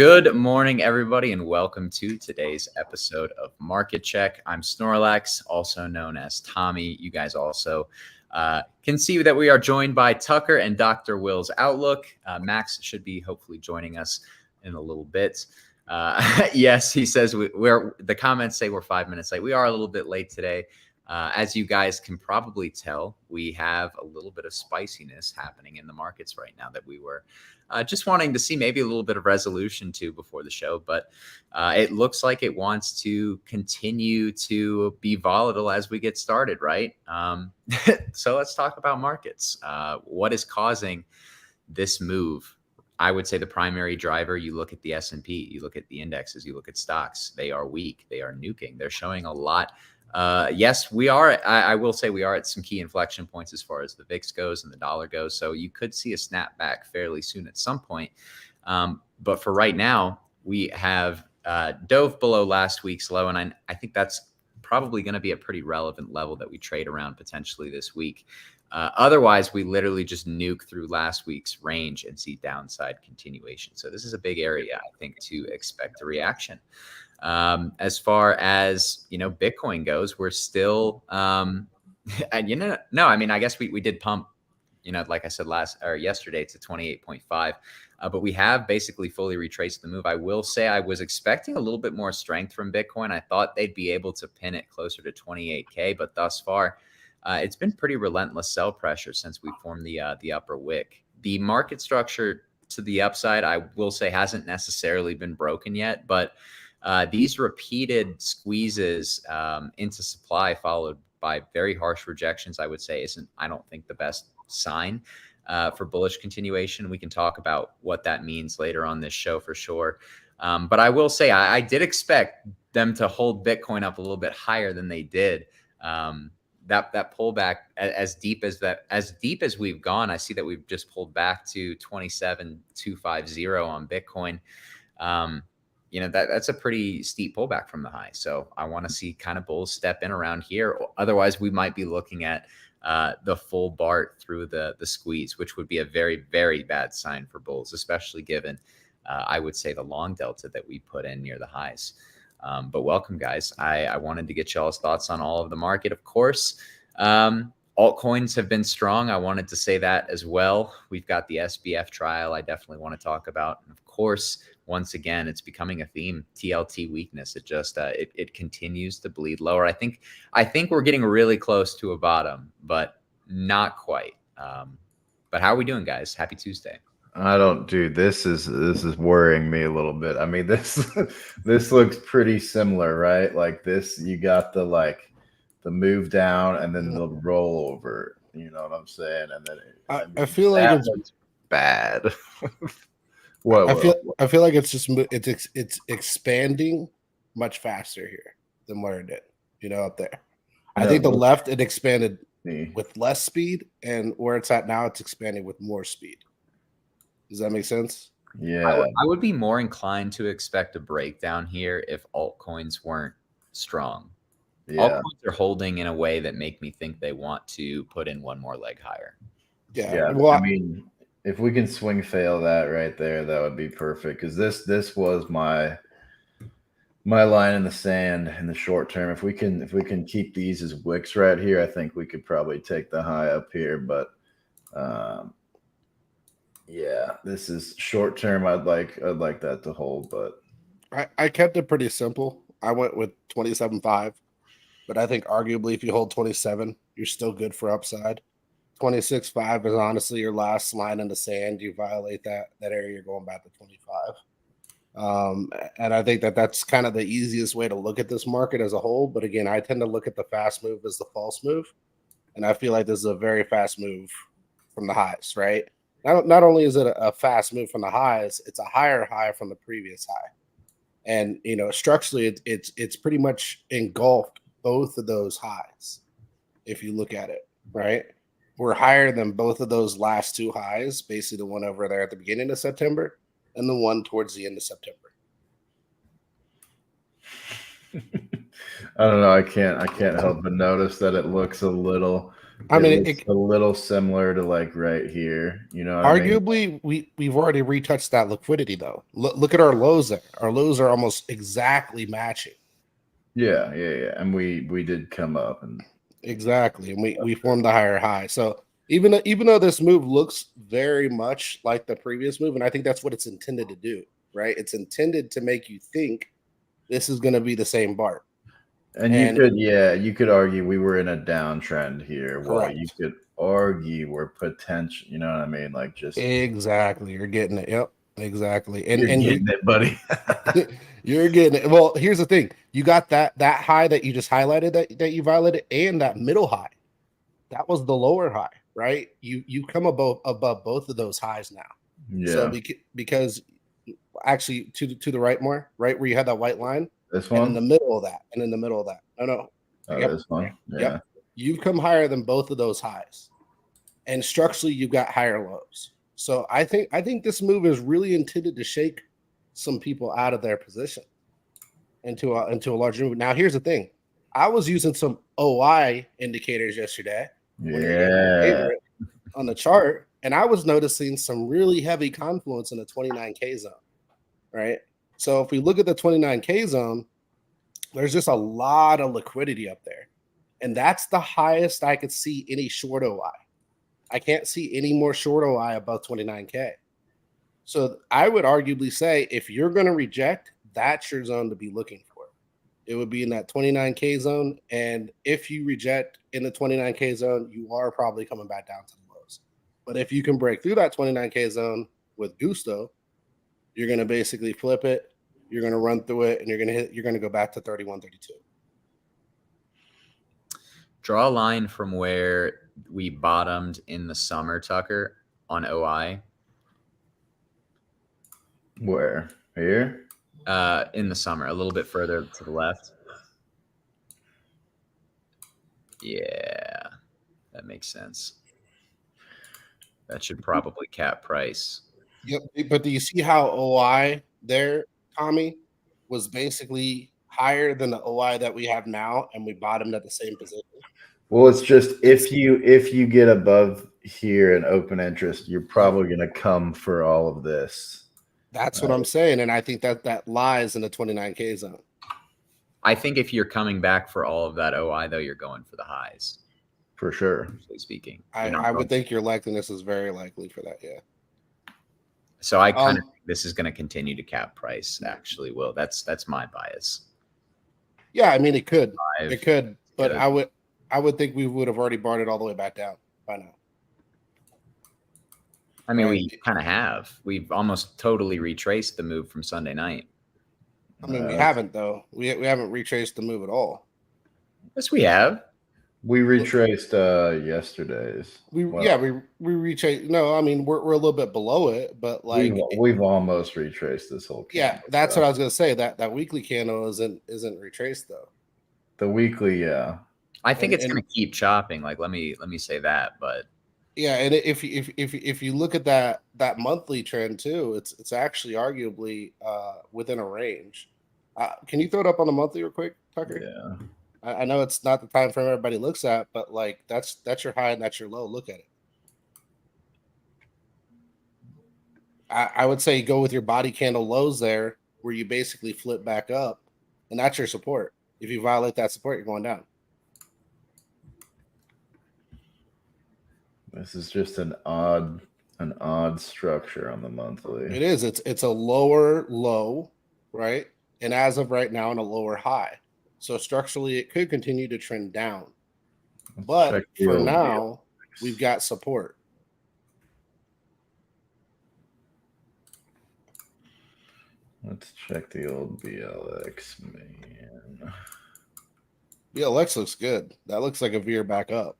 Good morning, everybody, and welcome to today's episode of Market Check. I'm Snorlax, also known as Tommy. You guys also can see that we are joined by Tucker and Dr. Will's Outlook. Max should be hopefully joining us in a little bit. Yes, he says the comments say we're 5 minutes late. We are a little bit late today. As you guys can probably tell, we have a little bit of spiciness happening in the markets right now that we were just wanting to see maybe a little bit of resolution to before the show. But it looks like it wants to continue to be volatile as we get started, right? So let's talk about markets. What is causing this move? I would say the primary driver, you look at the S&P, you look at the indexes, you look at stocks, they are weak, they are nuking, they're showing a lot. Yes, we are. I will say we are at some key inflection points as far as the VIX goes and the dollar goes. So you could see a snapback fairly soon at some point. But for right now, we have dove below last week's low. And I think that's probably going to be a pretty relevant level that we trade around potentially this week. Otherwise, we literally just nuke through last week's range and see downside continuation. So this is a big area, I think, to expect a reaction. As far as, Bitcoin goes, we're still, and no, I mean, I guess we did pump, like I said yesterday to 28.5, but we have basically fully retraced the move. I will say I was expecting a little bit more strength from Bitcoin. I thought they'd be able to pin it closer to 28K, but thus far, it's been pretty relentless sell pressure since we formed the upper wick. The market structure to the upside, I will say, hasn't necessarily been broken yet, but these repeated squeezes into supply followed by very harsh rejections, I would say, I don't think, the best sign for bullish continuation. We can talk about what that means later on this show for sure. But I will say I did expect them to hold Bitcoin up a little bit higher than they did. That pullback as deep as we've gone, I see that we've just pulled back to 27,250 on Bitcoin. That's a pretty steep pullback from the high. So I want to see kind of bulls step in around here. Otherwise, we might be looking at the full BART through the squeeze, which would be a very, very bad sign for bulls, especially given, I would say, the long delta that we put in near the highs. But welcome, guys. I wanted to get y'all's thoughts on all of the market, of course. Altcoins have been strong. I wanted to say that as well. We've got the SBF trial I definitely want to talk about. And of course, once again, it's becoming a theme, TLT weakness. It just it continues to bleed lower. I think we're getting really close to a bottom, but not quite. But how are we doing, guys? Happy Tuesday. This is worrying me a little bit. I mean, this looks pretty similar, right? Like this, you got the move down and then the rollover. You know what I'm saying? And then I feel like it's bad. I feel like it's expanding much faster here than where it did, up there. I think the left, it expanded with less speed, and where it's at now, it's expanding with more speed. Does that make sense? Yeah. I would be more inclined to expect a breakdown here if altcoins weren't strong. Yeah. Altcoins are holding in a way that make me think they want to put in one more leg higher. Yeah. Well, I mean, if we can swing fail that right there, that would be perfect. Because this was my line in the sand in the short term. If we can keep these as wicks right here, I think we could probably take the high up here. But yeah, this is short term. I'd like that to hold, but I kept it pretty simple. I went with 27.5, but I think arguably if you hold 27, you're still good for upside. 26.5 is honestly your last line in the sand. You violate that area, you're going back to 25. And I think that's kind of the easiest way to look at this market as a whole. But again, I tend to look at the fast move as the false move, and I feel like this is a very fast move from the highs, right? Not only is it a fast move from the highs, it's a higher high from the previous high. And, structurally, it's pretty much engulfed both of those highs, if you look at it, right? We're higher than both of those last two highs, basically the one over there at the beginning of September and the one towards the end of September. I don't know. I can't help but notice that it looks a little I mean, it's a little similar to like right here. You know what arguably, I mean? we've already retouched that liquidity though. Look at our lows there. Our lows are almost exactly matching. Yeah. And we did come up and exactly, and we formed the higher high. So even though this move looks very much like the previous move, and I think that's what it's intended to do, right? It's intended to make you think this is going to be the same bar. And you could argue we were in a downtrend here. Well, you Correct. could argue we're potential. You know what I mean? Like just Exactly. You're getting it. Yep. Exactly. you're getting it, buddy. you're getting it. Well, here's the thing. You got that high that you just highlighted that you violated, and that middle high. That was the lower high, right? You come above both of those highs now. Yeah. So because actually to the right more, right where you had that white line. This one? And in the middle of that. And in the middle of that. No. Oh, yep. This one? Yeah. Yep. You've come higher than both of those highs. And structurally, you've got higher lows. So I think this move is really intended to shake some people out of their position into a larger move. Now, here's the thing. I was using some OI indicators yesterday. Yeah. On the chart, and I was noticing some really heavy confluence in the 29K zone, right? So if we look at the 29K zone, there's just a lot of liquidity up there. And that's the highest I could see any short OI. I can't see any more short OI above 29K. So I would arguably say if you're going to reject, that's your zone to be looking for. It would be in that 29K zone. And if you reject in the 29K zone, you are probably coming back down to the lows. But if you can break through that 29K zone with gusto, you're going to basically flip it. You're going to run through it, and you're going to go back to 31.32. Draw a line from where we bottomed in the summer, Tucker, on OI. Where? Here? In the summer, a little bit further to the left. Yeah, that makes sense. That should probably cap price. Yep, but do you see how OI there, Tommy, was basically higher than the OI that we have now, and we bottomed at the same position? Well, it's just if you get above here in open interest, you're probably going to come for all of this. That's what I'm saying, and I think that lies in the 29K zone. I think if you're coming back for all of that OI, though, you're going for the highs. For sure. Usually speaking. I would think your likeliness is very likely for that, yeah. So I kind of think this is going to continue to cap price, actually, Will. That's my bias. Yeah, I mean, it could. But Good. I would think we would have already brought it all the way back down by now. I mean, we kind of have. We've almost totally retraced the move from Sunday night. I mean, we haven't, though. We haven't retraced the move at all. Yes, we have. We retraced yesterday's. We retraced. No, I mean, we're a little bit below it, but like we've almost retraced this whole candle. Yeah, that's what I was gonna say. That weekly candle isn't retraced though. The weekly, yeah. I think it's gonna keep chopping. Like, let me say that, but yeah, and if you look at that monthly trend too, it's actually arguably within a range. Can you throw it up on the monthly real quick, Tucker? Yeah. I know it's not the time frame everybody looks at, but like that's your high and that's your low. Look at it. I would say go with your body candle lows there, where you basically flip back up, and that's your support. If you violate that support, you're going down. This is just an odd structure on the monthly. It is. It's a lower low, right? And as of right now, in a lower high. So structurally, it could continue to trend down. But for now, we've got support. Let's check the old BLX, man. BLX looks good. That looks like a veer back up.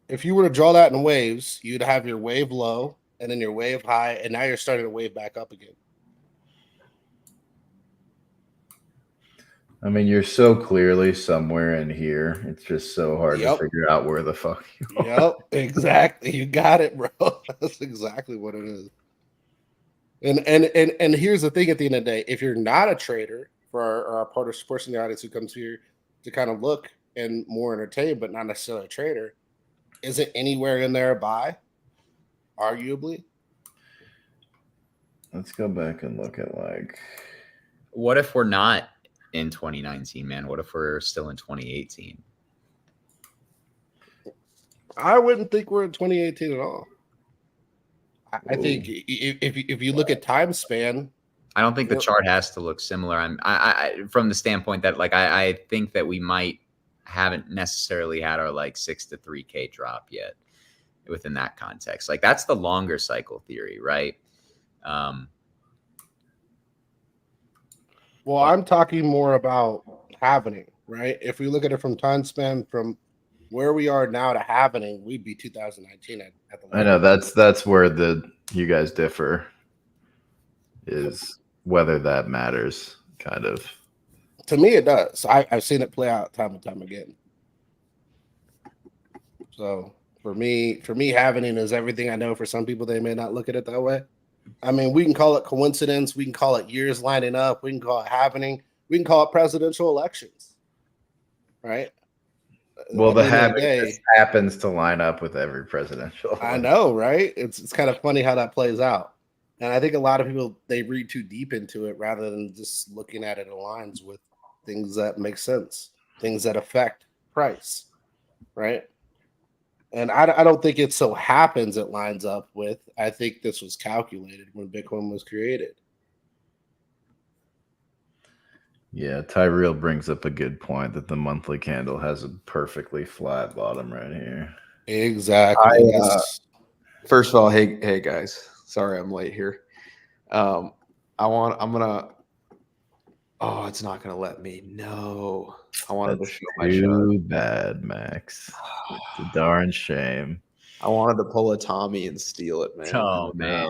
If you were to draw that in waves, you'd have your wave low and then your wave high, and now you're starting to wave back up again. I mean, you're so clearly somewhere in here. It's just so hard to figure out where the fuck you are. Yep, exactly. You got it, bro. That's exactly what it is. And here's the thing: at the end of the day, if you're not a trader, for our part of sports in the audience who comes here to kind of look and more entertain, but not necessarily a trader, isn't anywhere in there a buy? Arguably. Let's go back and look at What if we're not in 2019, man? What if we're still in 2018? I wouldn't think we're in 2018 at all. I think if you look at time span, I don't think the chart has to look similar. I from the standpoint that I think that we haven't necessarily had our 6 to 3K drop yet within that context. That's the longer cycle theory, right? Well, I'm talking more about happening, right? If we look at it from time span, from where we are now to happening, we'd be 2019 at the. I know that's where you guys differ, is whether that matters, kind of. To me, it does. I've seen it play out time and time again. So for me, happening is everything. I know for some people, they may not look at it that way. I mean, we can call it coincidence. We can call it years lining up. We can call it happening. We can call it presidential elections, right? Well, the happening just happens to line up with every presidential election. I know, right? It's kind of funny how that plays out. And I think a lot of people, they read too deep into it rather than just looking at it aligns with things that make sense, things that affect price, right? And I don't think it so happens it lines up with. I think this was calculated when Bitcoin was created. Yeah, Tyrell brings up a good point that the monthly candle has a perfectly flat bottom right here. Exactly. First of all, hey guys, sorry I'm late here. I'm gonna. Oh, it's not gonna let me. No, I wanted to show my chart. Too bad, Max. It's a darn shame. I wanted to pull a Tommy and steal it, man. Oh man,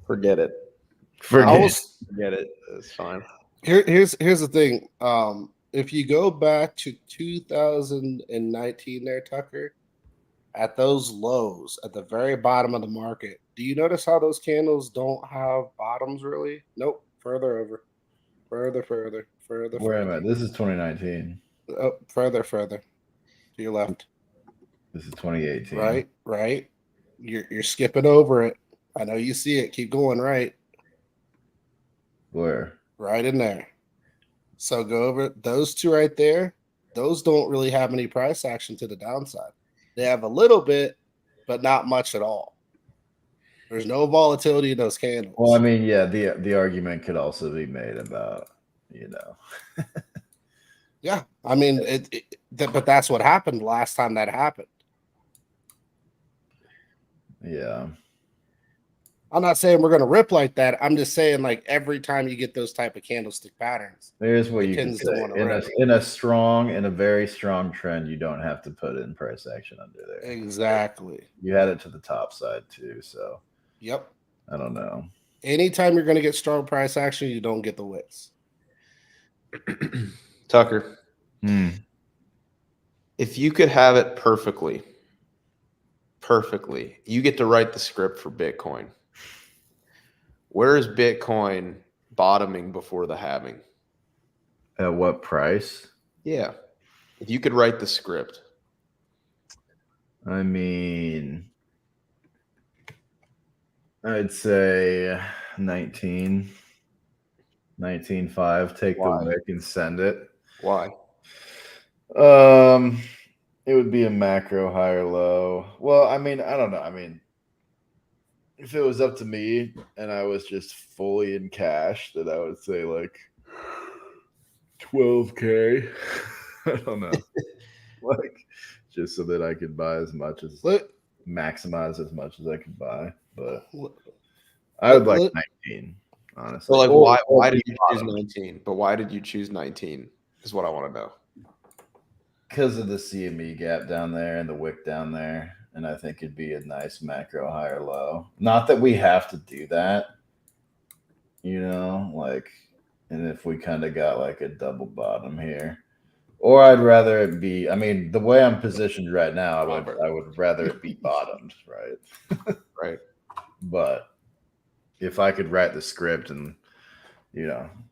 forget it. Forget it. It's fine. Here's the thing. If you go back to 2019, there, Tucker, at those lows at the very bottom of the market, do you notice how those candles don't have bottoms really? Nope. Further over. Further. Where am I? This is 2019. Oh, further. To your left. This is 2018. Right. You're skipping over it. I know you see it. Keep going right. Where? Right in there. So go over those two right there. Those don't really have any price action to the downside. They have a little bit, but not much at all. There's no volatility in those candles. Well, I mean, yeah, the argument could also be made about, Yeah, I mean, but that's what happened last time that happened. Yeah. I'm not saying we're going to rip like that. I'm just saying, every time you get those type of candlestick patterns, here's what you can say. In a very strong trend, you don't have to put in price action under there. Exactly. You had it to the top side too, so. Yep. I don't know. Anytime you're going to get strong price action, you don't get the wicks. Tucker, if you could have it perfectly, you get to write the script for Bitcoin. Where is Bitcoin bottoming before the halving? At what price? Yeah. If you could write the script. I mean, I'd say 19.5. Take the wick and send it. Why? It would be a macro high or low. Well, I mean, I don't know. I mean, if it was up to me and I was just fully in cash, then I would say 12K. I don't know. Just so that I could buy maximize as much as I could buy. But I would like 19, honestly. So why did you choose 19? But why did you choose 19 is what I want to know. Because of the CME gap down there and the wick down there. And I think it'd be a nice macro high or low. Not that we have to do that, and if we kind of got a double bottom here. Or I'd rather it be, I mean, the way I'm positioned right now, I would rather it be bottomed, right? Right. But if I could write the script and,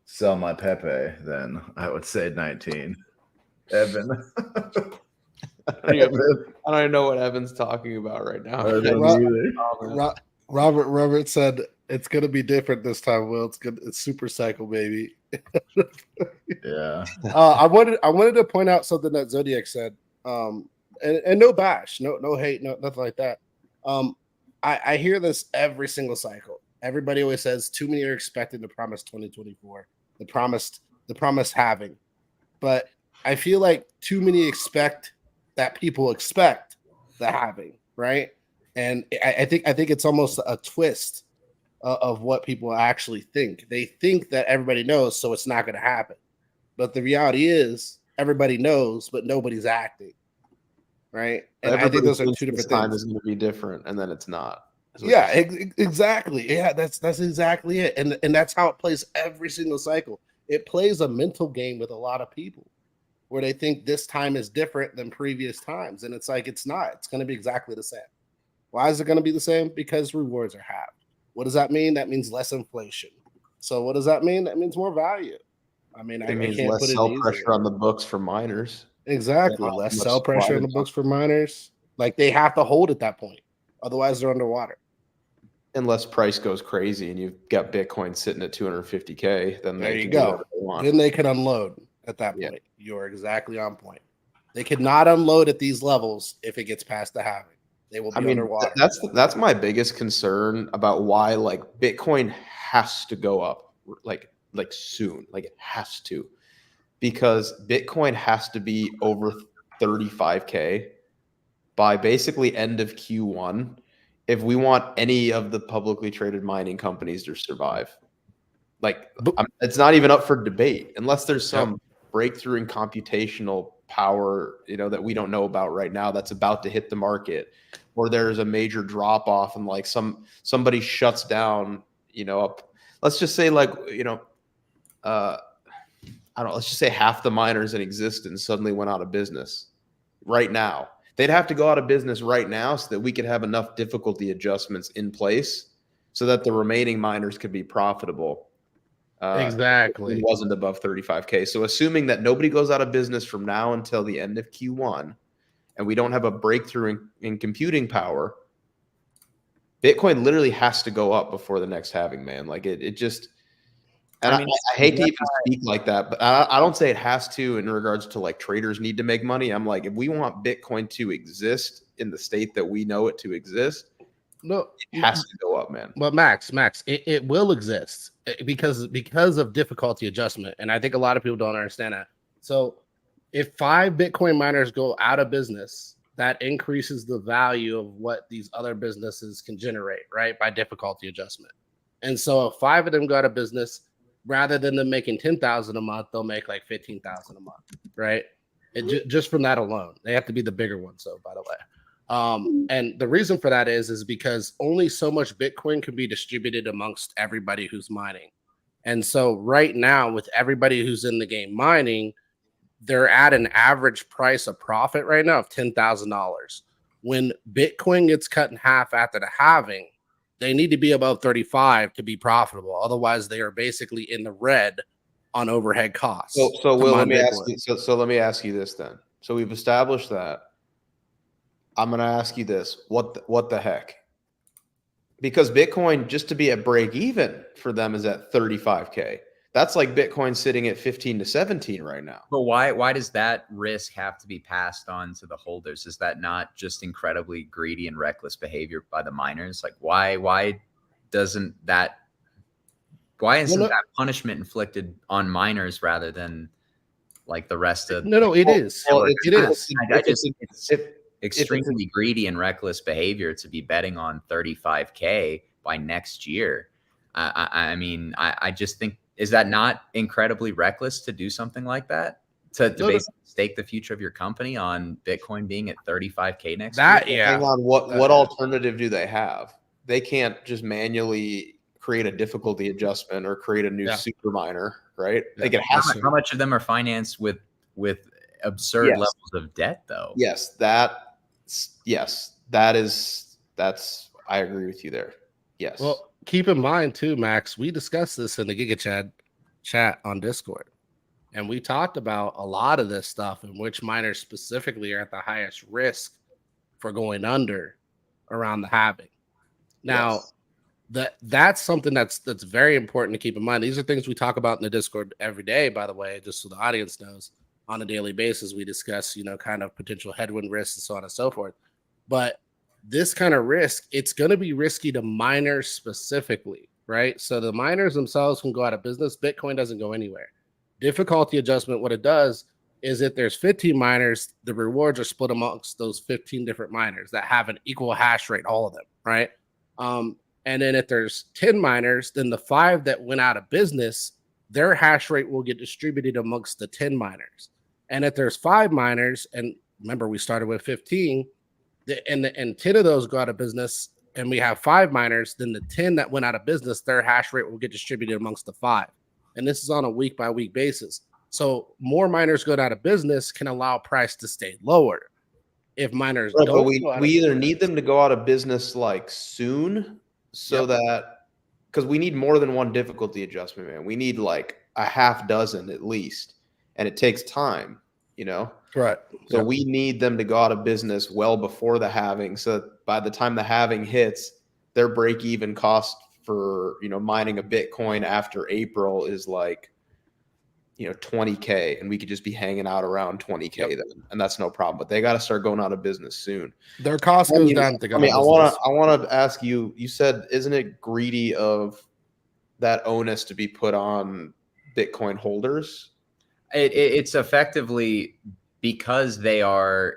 sell my Pepe, then I would say 19. Evan. I don't even know what Evan's talking about right now. I don't either. Robert said it's gonna be different this time. Will, it's Super Cycle, baby. Yeah. I wanted to point out something that Zodiac said. And no bash, no hate, nothing like that. I hear this every single cycle. Everybody always says too many are expected to promise 2024. The promise halving. But I feel like too many expect that people expect the halving, right? And I think it's almost a twist of what people actually think. They think that everybody knows, so it's not going to happen. But the reality is, everybody knows, but nobody's acting, right? And I think those are two different things. Time is going to be different, and then it's not. Yeah, exactly. Yeah, that's exactly it. And that's how it plays every single cycle. It plays a mental game with a lot of people where they think this time is different than previous times. And it's like, it's not. It's going to be exactly the same. Why is it going to be the same? Because rewards are halved. What does that mean? That means less inflation. So what does that mean? That means more value. I mean, it means less sell pressure on the books for miners. Exactly. Less sell pressure on the books for miners. Like, they have to hold at that point. Otherwise, they're underwater. Unless price goes crazy and you've got Bitcoin sitting at 250K, then there you go. Then they can unload at that point. Yeah. You're exactly on point. They could not unload at these levels if it gets past the halving. They will be underwater. That's my biggest concern about why Bitcoin has to go up like soon. Like, it has to, because Bitcoin has to be over 35K by basically end of Q1 if we want any of the publicly traded mining companies to survive. It's not even up for debate unless there's some breakthrough in computational power, that we don't know about right now that's about to hit the market, or there's a major drop off and somebody shuts down, let's just say I don't know, let's just say half the miners in existence suddenly went out of business right now. They'd have to go out of business right now so that we could have enough difficulty adjustments in place so that the remaining miners could be profitable. Exactly. It wasn't above 35K. So assuming that nobody goes out of business from now until the end of Q1, and we don't have a breakthrough in computing power, Bitcoin literally has to go up before the next halving, man. It just... And I hate to even speak like that, but I don't say it has to in regards to traders need to make money. I'm like, if we want Bitcoin to exist in the state that we know it to exist, it has to go up, man. But Max, it will exist because of difficulty adjustment. And I think a lot of people don't understand that. So if 5 Bitcoin miners go out of business, that increases the value of what these other businesses can generate, right? By difficulty adjustment. And so if 5 of them go out of business, rather than them making 10,000 a month, they'll make 15,000 a month, right? Just from that alone. They have to be the bigger ones, though, by the way. And the reason for that is because only so much Bitcoin can be distributed amongst everybody who's mining. And so right now, with everybody who's in the game mining, they're at an average price of profit right now of $10,000. When Bitcoin gets cut in half after the halving, they need to be above 35 to be profitable. Otherwise, they are basically in the red on overhead costs. So Will, let me ask you. So let me ask you this then. So we've established that. I'm going to ask you this: what the heck? Because Bitcoin, just to be at break even for them, is at 35K. That's like Bitcoin sitting at 15 to 17 right now. But why does that risk have to be passed on to the holders? Is that not just incredibly greedy and reckless behavior by the miners? Why isn't that punishment inflicted on miners rather than the rest of it is. Well, it is. I just think it's extremely greedy and reckless behavior to be betting on 35K by next year. I mean, I just think, is that not incredibly reckless to do something like that? To basically stake the future of your company on Bitcoin being at 35K next year? Yeah. Hang on, what alternative do they have? They can't just manually create a difficulty adjustment or create a new super miner, right? Yeah. How much of them are financed with absurd levels of debt, though? Yes, that's I agree with you there. Yes. Well, keep in mind too, Max, we discussed this in the Giga chat on Discord. And we talked about a lot of this stuff and which miners specifically are at the highest risk for going under around the halving. Now, that's something that's very important to keep in mind. These are things we talk about in the Discord every day, by the way, just so the audience knows. On a daily basis, we discuss, kind of potential headwind risks and so on and so forth. But this kind of risk, it's going to be risky to miners specifically, right? So the miners themselves can go out of business. Bitcoin doesn't go anywhere. Difficulty adjustment, what it does is if there's 15 miners, the rewards are split amongst those 15 different miners that have an equal hash rate, all of them, right? And then if there's 10 miners, then the 5 that went out of business, their hash rate will get distributed amongst the 10 miners. And if there's 5 miners, and remember we started with 15, and 10 of those go out of business, and we have 5 miners, then the 10 that went out of business, their hash rate will get distributed amongst the 5. And this is on a week by week basis. So more miners going out of business can allow price to stay lower. If miners right, don't, but we either need them to go out of business like soon, so that because we need more than one difficulty adjustment, man. We need like a half dozen at least, and it takes time, Right. So we need them to go out of business well before the halving, so that by the time the halving hits, their break-even cost for mining a Bitcoin after April is like $20K, and we could just be hanging out around $20K then, and that's no problem. But they got to start going out of business soon. Their cost goes down. I want to ask you. You said, isn't it greedy of that onus to be put on Bitcoin holders? It's effectively because they are,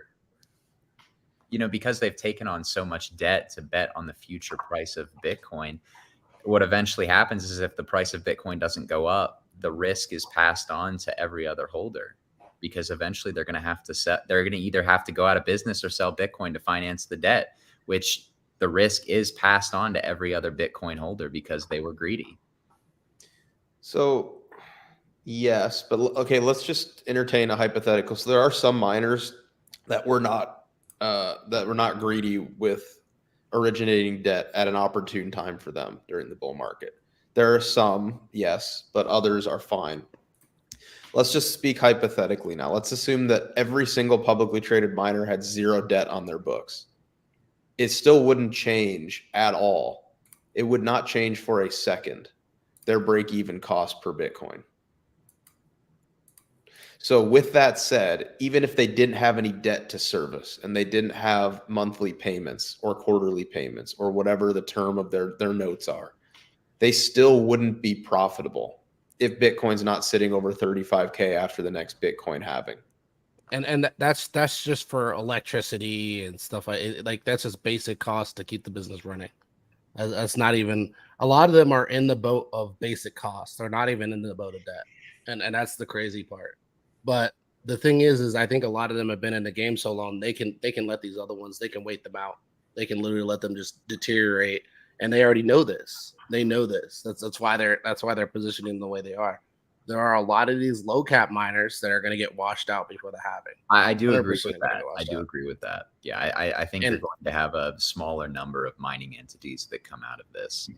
because they've taken on so much debt to bet on the future price of Bitcoin. What eventually happens is if the price of Bitcoin doesn't go up, the risk is passed on to every other holder, because eventually they're going to either have to go out of business or sell Bitcoin to finance the debt, which the risk is passed on to every other Bitcoin holder because they were greedy. So yes, but okay, let's just entertain a hypothetical. So there are some miners that were not greedy with originating debt at an opportune time for them during the bull market. There are some, yes, but others are fine. Let's just speak hypothetically now. Let's assume that every single publicly traded miner had zero debt on their books. It still wouldn't change at all. It would not change for a second their break-even cost per Bitcoin. So with that said, even if they didn't have any debt to service and they didn't have monthly payments or quarterly payments or whatever the term of their notes are, they still wouldn't be profitable if Bitcoin's not sitting over 35K after the next Bitcoin halving. And that's just for electricity and stuff like that's just basic cost to keep the business running. That's not even, a lot of them are in the boat of basic costs. They're not even in the boat of debt. And that's the crazy part. But the thing is I think a lot of them have been in the game so long, they can let these other ones, they can wait them out. They can literally let them just deteriorate. And they already know this. They know this. That's why they're positioning the way they are. There are a lot of these low cap miners that are going to get washed out before the halving. I do agree with that. I do agree with that. Yeah, I think you're going to have a smaller number of mining entities that come out of this.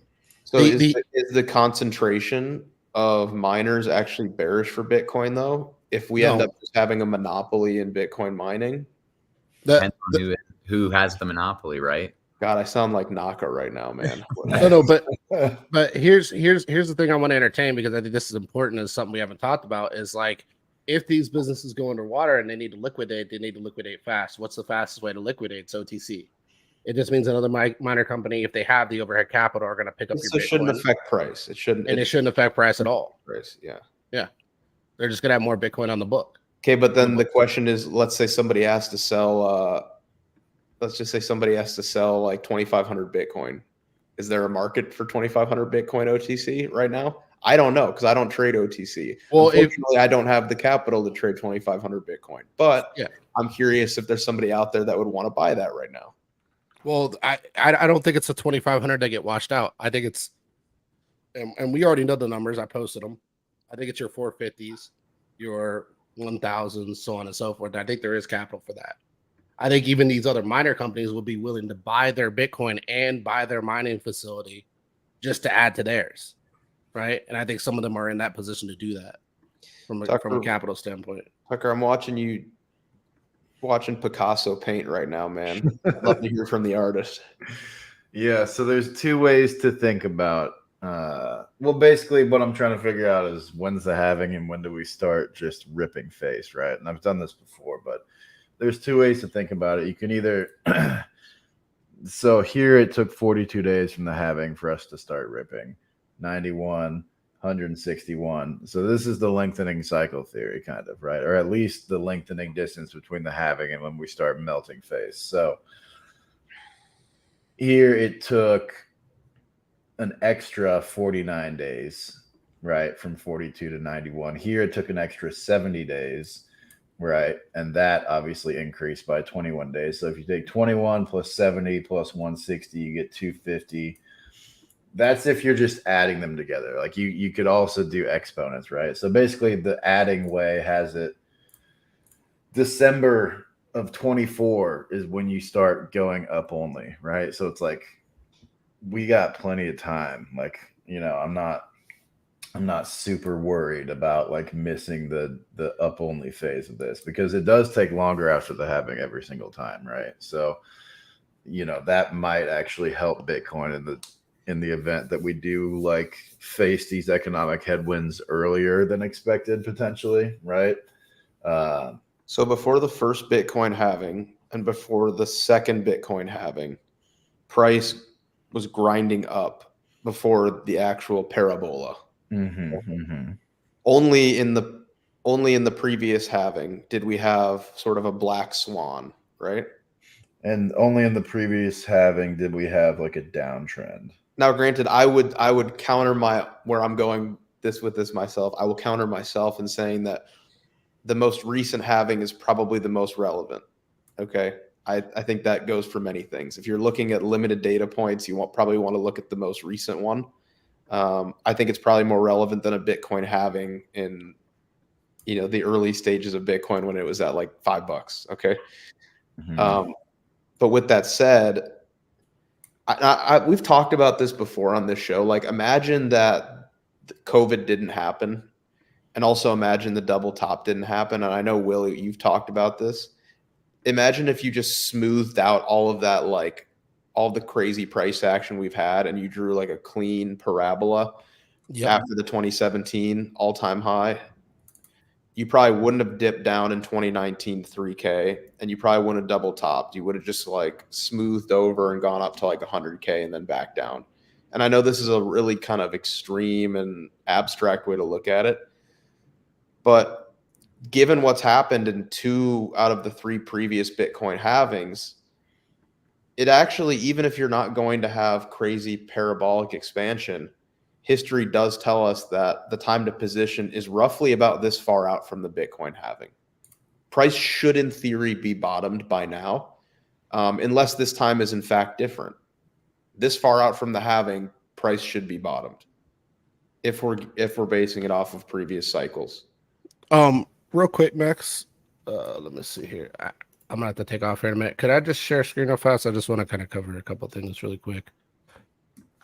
So is the concentration of miners actually bearish for Bitcoin though? If we end up just having a monopoly in Bitcoin mining? Depends on who has the monopoly, right? God, I sound like Naka right now, man. No, but here's the thing I want to entertain, because I think this is important, is something we haven't talked about, is like, if these businesses go underwater and they need to liquidate fast. What's the fastest way to liquidate? It's OTC. It just means another miner company, if they have the overhead capital, are going to pick up your Bitcoin. It shouldn't affect price. It shouldn't affect price at all. Price, yeah. They're just going to have more Bitcoin on the book. Okay, but then the question is, let's say somebody has to sell. Let's just say somebody has to sell like 2,500 Bitcoin. Is there a market for 2,500 Bitcoin OTC right now? I don't know, because I don't trade OTC. Well, unfortunately, I don't have the capital to trade 2,500 Bitcoin. But I'm curious if there's somebody out there that would want to buy that right now. Well, I don't think it's the 2,500 that get washed out. I think it's, and we already know the numbers. I posted them. I think it's your 450s, your 1,000s, so on and so forth. I think there is capital for that. I think even these other miner companies will be willing to buy their Bitcoin and buy their mining facility just to add to theirs, right? And I think some of them are in that position to do that from a capital standpoint. Tucker, I'm watching Picasso paint right now, man. I'd love to hear from the artist. Yeah, so there's two ways to think about. Well, basically, what I'm trying to figure out is when's the halving and when do we start just ripping face, right? And I've done this before, but there's two ways to think about it. You can either so here it took 42 days from the halving for us to start ripping. 91, 161. So this is the lengthening cycle theory, kind of, right? Or at least the lengthening distance between the halving and when we start melting face. So here it took an extra 49 days, right? From 42 to 91. Here it took an extra 70 days, right? And that obviously increased by 21 days. So if you take 21 plus 70 plus 160, you get 250. That's if you're just adding them together. Like you could also do exponents, right? So basically the adding way has it December of 24 is when you start going up only, right? So it's like we got plenty of time. Like, you know, I'm not super worried about like missing the up only phase of this because it does take longer after the halving every single time, right? So, you know, that might actually help Bitcoin in the event that we do like face these economic headwinds earlier than expected, potentially, right? So before the first Bitcoin halving and before the second Bitcoin halving, price was grinding up before the actual parabola. Mm-hmm, mm-hmm. Only in the previous halving did we have sort of a black swan, right? And only in the previous halving did we have like a downtrend. Now, granted, I would counter where I'm going with this myself. I will counter myself in saying that the most recent halving is probably the most relevant. Okay. I think that goes for many things. If you're looking at limited data points, you probably want to look at the most recent one. I think it's probably more relevant than a Bitcoin halving in, you know, the early stages of Bitcoin when it was at like $5. Okay. Mm-hmm. But with that said, we've talked about this before on this show. Like, imagine that COVID didn't happen. And also imagine the double top didn't happen. And I know, Will, you've talked about this. Imagine if you just smoothed out all of that, like all the crazy price action we've had, and you drew like a clean parabola after the 2017 all-time high. You probably wouldn't have dipped down in 2019 3K, and you probably wouldn't have double topped. You would have just like smoothed over and gone up to like 100K and then back down. And I know this is a really kind of extreme and abstract way to look at it. But given what's happened in 2 out of the 3 previous Bitcoin halvings, it actually, even if you're not going to have crazy parabolic expansion, history does tell us that the time to position is roughly about this far out from the Bitcoin halving. Price should, in theory, be bottomed by now, unless this time is in fact different. This far out from the halving, price should be bottomed if we're basing it off of previous cycles. Real quick, Max. Let me see here. I'm gonna have to take off here in a minute. Could I just share screen real fast? I just want to kind of cover a couple things really quick.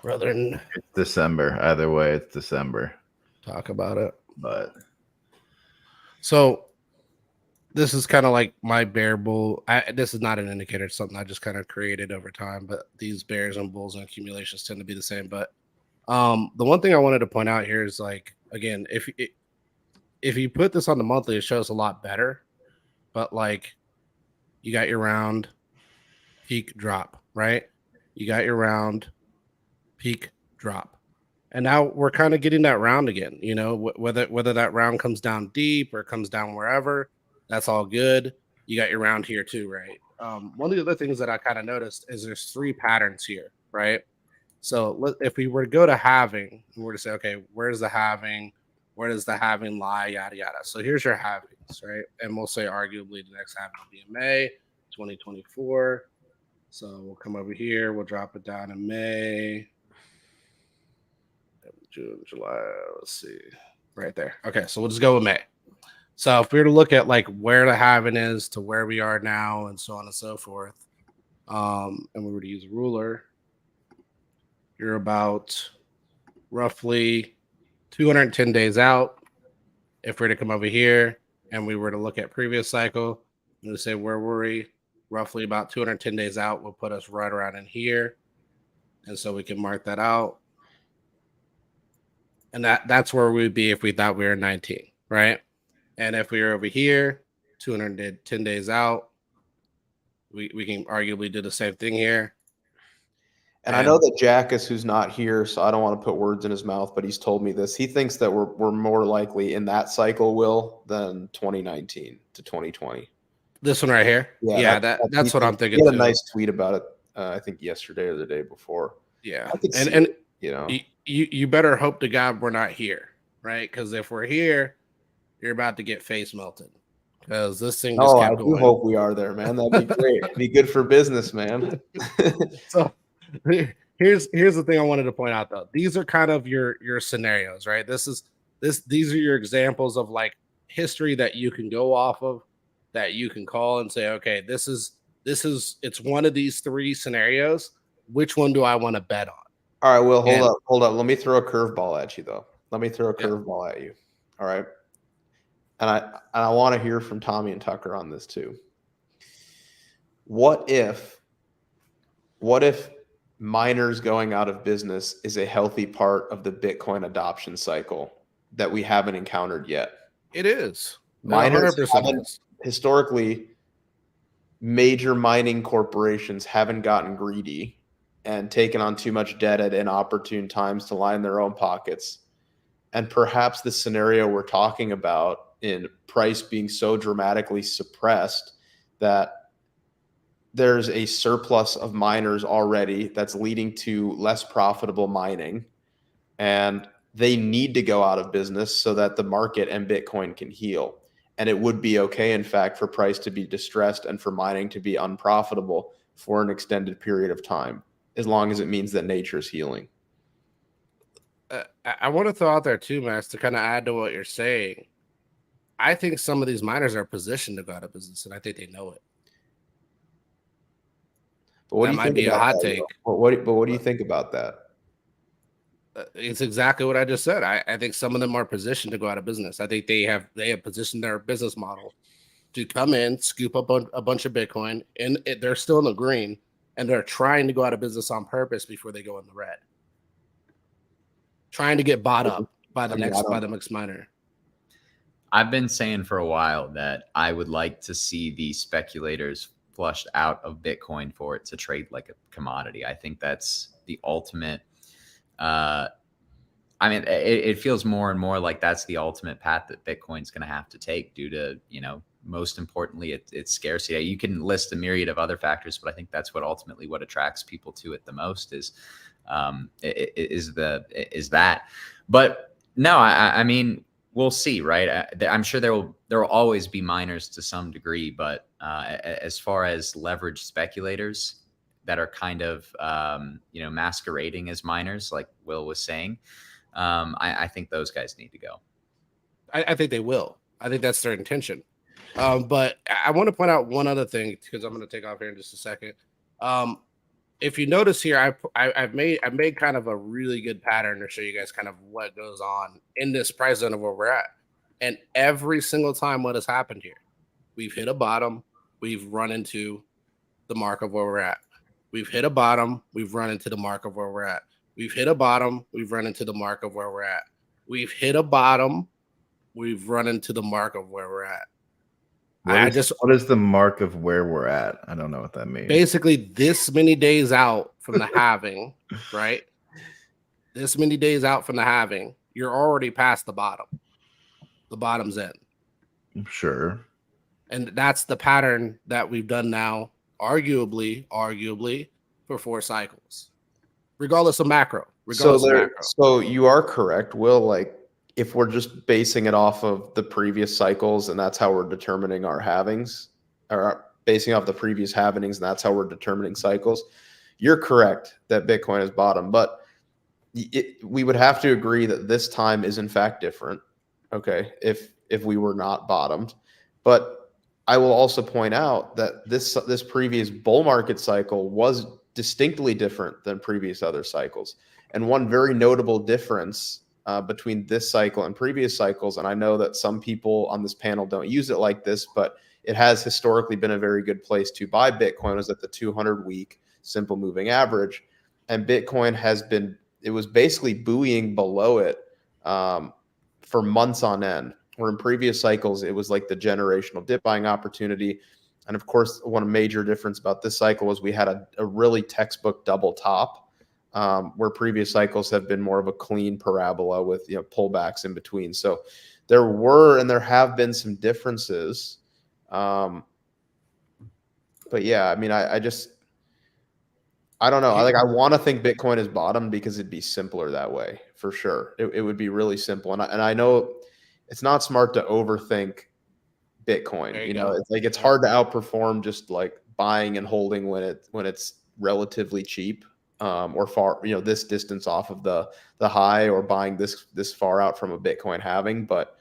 Rather than it's December. Either way, it's December. Talk about it. But so this is kind of like my bear bull. This is not an indicator. It's something I just kind of created over time. But these bears and bulls and accumulations tend to be the same. But the one thing I wanted to point out here is like, again, if you put this on the monthly, it shows a lot better. But like, you got your round, peak, drop, right? You got your round, peak, drop, and now we're kind of getting that round again. You know, whether that round comes down deep or comes down wherever, that's all good. You got your round here too, right? One of the other things that I kind of noticed is there's 3 patterns here, right? So if we were to go to halving, and we're to say, okay, where's the halving? Where does the halving lie? Yada, yada. So here's your halvings, right? And we'll say arguably the next halving will be in May 2024. So we'll come over here. We'll drop it down in May. June, July. Let's see. Right there. Okay, so we'll just go with May. So if we were to look at like where the halving is to where we are now and so on and so forth, and we were to use a ruler, you're about roughly 210 days out, if we're to come over here and we were to look at previous cycle, and we say where were we? Roughly about 210 days out will put us right around in here. And so we can mark that out. And that's where we'd be if we thought we were 19, right? And if we were over here, 210 days out, we can arguably do the same thing here. And I know that Jackus, who's not here, so I don't want to put words in his mouth, but he's told me this. He thinks that we're more likely in that cycle, Will, than 2019 to 2020. This one right here? Yeah, that's what I'm thinking. He had a nice tweet about it, I think yesterday or the day before. Yeah. And you know, you better hope to God we're not here, right? Because if we're here, you're about to get face melted. Because this thing just kept going. I do hope we are there, man. That'd be great. It'd be good for business, man. So here's the thing I wanted to point out, though. These are kind of your scenarios, right? These are your examples of like history that you can go off of, that you can call and say, okay, this is it's one of these three scenarios. Which one do I want to bet on? All right, Will, hold up. Let me throw a curveball at you, though. Let me throw a curveball at you. All right. And I want to hear from Tommy and Tucker on this too. What if miners going out of business is a healthy part of the Bitcoin adoption cycle that we haven't encountered yet? It is. Miners haven't, historically, major mining corporations haven't gotten greedy and taken on too much debt at inopportune times to line their own pockets. And perhaps the scenario we're talking about in price being so dramatically suppressed that there's a surplus of miners already that's leading to less profitable mining, and they need to go out of business so that the market and Bitcoin can heal. And it would be okay, in fact, for price to be distressed and for mining to be unprofitable for an extended period of time, as long as it means that nature's healing. I want to throw out there too, Max, to kind of add to what you're saying. I think some of these miners are positioned to go out of business, and I think they know it. But what that do you might think be a about hot that, take. But what do you think about that? It's exactly what I just said. I think some of them are positioned to go out of business. I think they have positioned their business model to come in, scoop up a bunch of Bitcoin, and they're still in the green, and they're trying to go out of business on purpose before they go in the red. Trying to get bought up by the next miner. I've been saying for a while that I would like to see the speculators flushed out of Bitcoin for it to trade like a commodity. I think that's the ultimate. I mean, it feels more and more like that's the ultimate path that Bitcoin's going to have to take due to, most importantly, its scarcity. You can list a myriad of other factors, but I think that's what ultimately what attracts people to it the most is that. But no, I mean, we'll see, right? I'm sure there will always be miners to some degree, but as far as leveraged speculators that are kind of masquerading as miners, like Will was saying, I think those guys need to go. I think they will. I think that's their intention. But I want to point out one other thing, because I'm going to take off here in just a second. If you notice here, I've made kind of a really good pattern to show you guys kind of what goes on in this price zone of where we're at. And every single time what has happened here, we've hit a bottom, we've run into the mark of where we're at. We've hit a bottom, we've run into the mark of where we're at. We've hit a bottom, we've run into the mark of where we're at. We've hit a bottom, we've run into the mark of where we're at. What is the mark of where we're at? I don't know what that means. Basically, this many days out from the halving, right? This many days out from the halving, you're already past the bottom. The bottom's in. Sure. And that's the pattern that we've done now, arguably, for 4 cycles, regardless of macro. So you are correct, Will. Like, if we're just basing it off of the previous cycles and that's how we're determining our halvings, or basing off the previous halvings and that's how we're determining cycles, you're correct that Bitcoin is bottom. But we would have to agree that this time is in fact different. Okay, if we were not bottomed. But I will also point out that this previous bull market cycle was distinctly different than previous other cycles. And one very notable difference between this cycle and previous cycles, and I know that some people on this panel don't use it like this, but it has historically been a very good place to buy Bitcoin, is at the 200-week simple moving average. And Bitcoin it was basically buoying below it for months on end, where in previous cycles, it was like the generational dip buying opportunity. And of course, one major difference about this cycle was we had a really textbook double top, where previous cycles have been more of a clean parabola with pullbacks in between. So there were and there have been some differences. But yeah, I mean, I don't know. I want to think Bitcoin is bottomed because it'd be simpler that way for sure. It would be really simple. And I know it's not smart to overthink Bitcoin. It's hard to outperform just like buying and holding when it's relatively cheap, or far, this distance off of the high, or buying this far out from a Bitcoin halving. But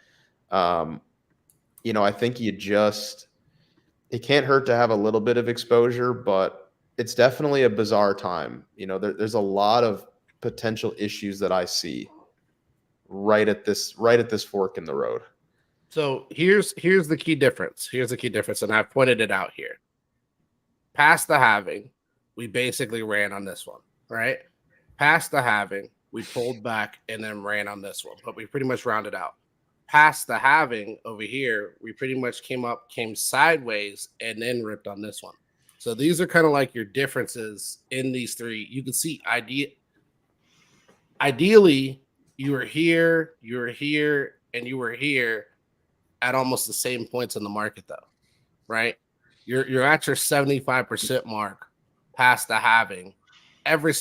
I think it can't hurt to have a little bit of exposure, but it's definitely a bizarre time. There's a lot of potential issues that I see right at this fork in the road. So here's the key difference. And I've pointed it out here. Past the halving, we basically ran on this one, right? Past the halving, we pulled back and then ran on this one, but we pretty much rounded out. Past the halving over here, we pretty much came sideways and then ripped on this one. So these are kind of like your differences in these three. You can see ideally you were here, and you were here at almost the same points in the market, though, right? You're at your 75% mark past the halving.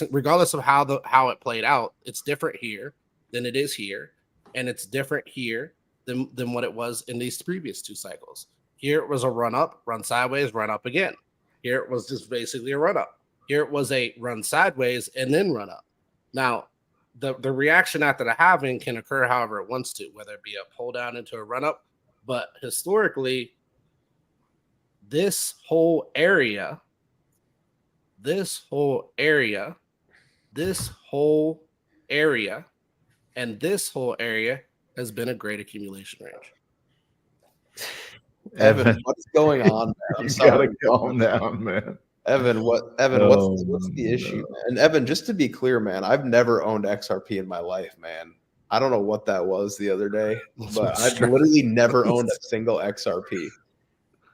Regardless of how it played out, it's different here than it is here, and it's different here than what it was in these previous two cycles. Here it was a run up, run sideways, run up again. Here it was just basically a run up. Here it was a run sideways and then run up. Now, the reaction after the halving can occur however it wants to, whether it be a pull down into a run up. But historically, this whole area, and this whole area has been a great accumulation range. Evan, what's going on, man? I'm sorry. You gotta calm down, man. Evan, what's the issue, man? And Evan, just to be clear, man, I've never owned XRP in my life, man. I don't know what that was the other day, but I've literally never owned a single XRP.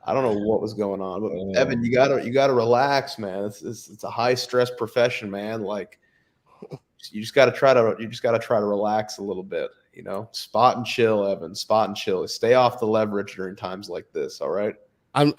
I don't know what was going on, but Evan, you gotta relax, man. It's a high stress profession, man. Like you just gotta try to relax a little bit. Spot and chill, Evan. Spot and chill. Stay off the leverage during times like this. All right. I'm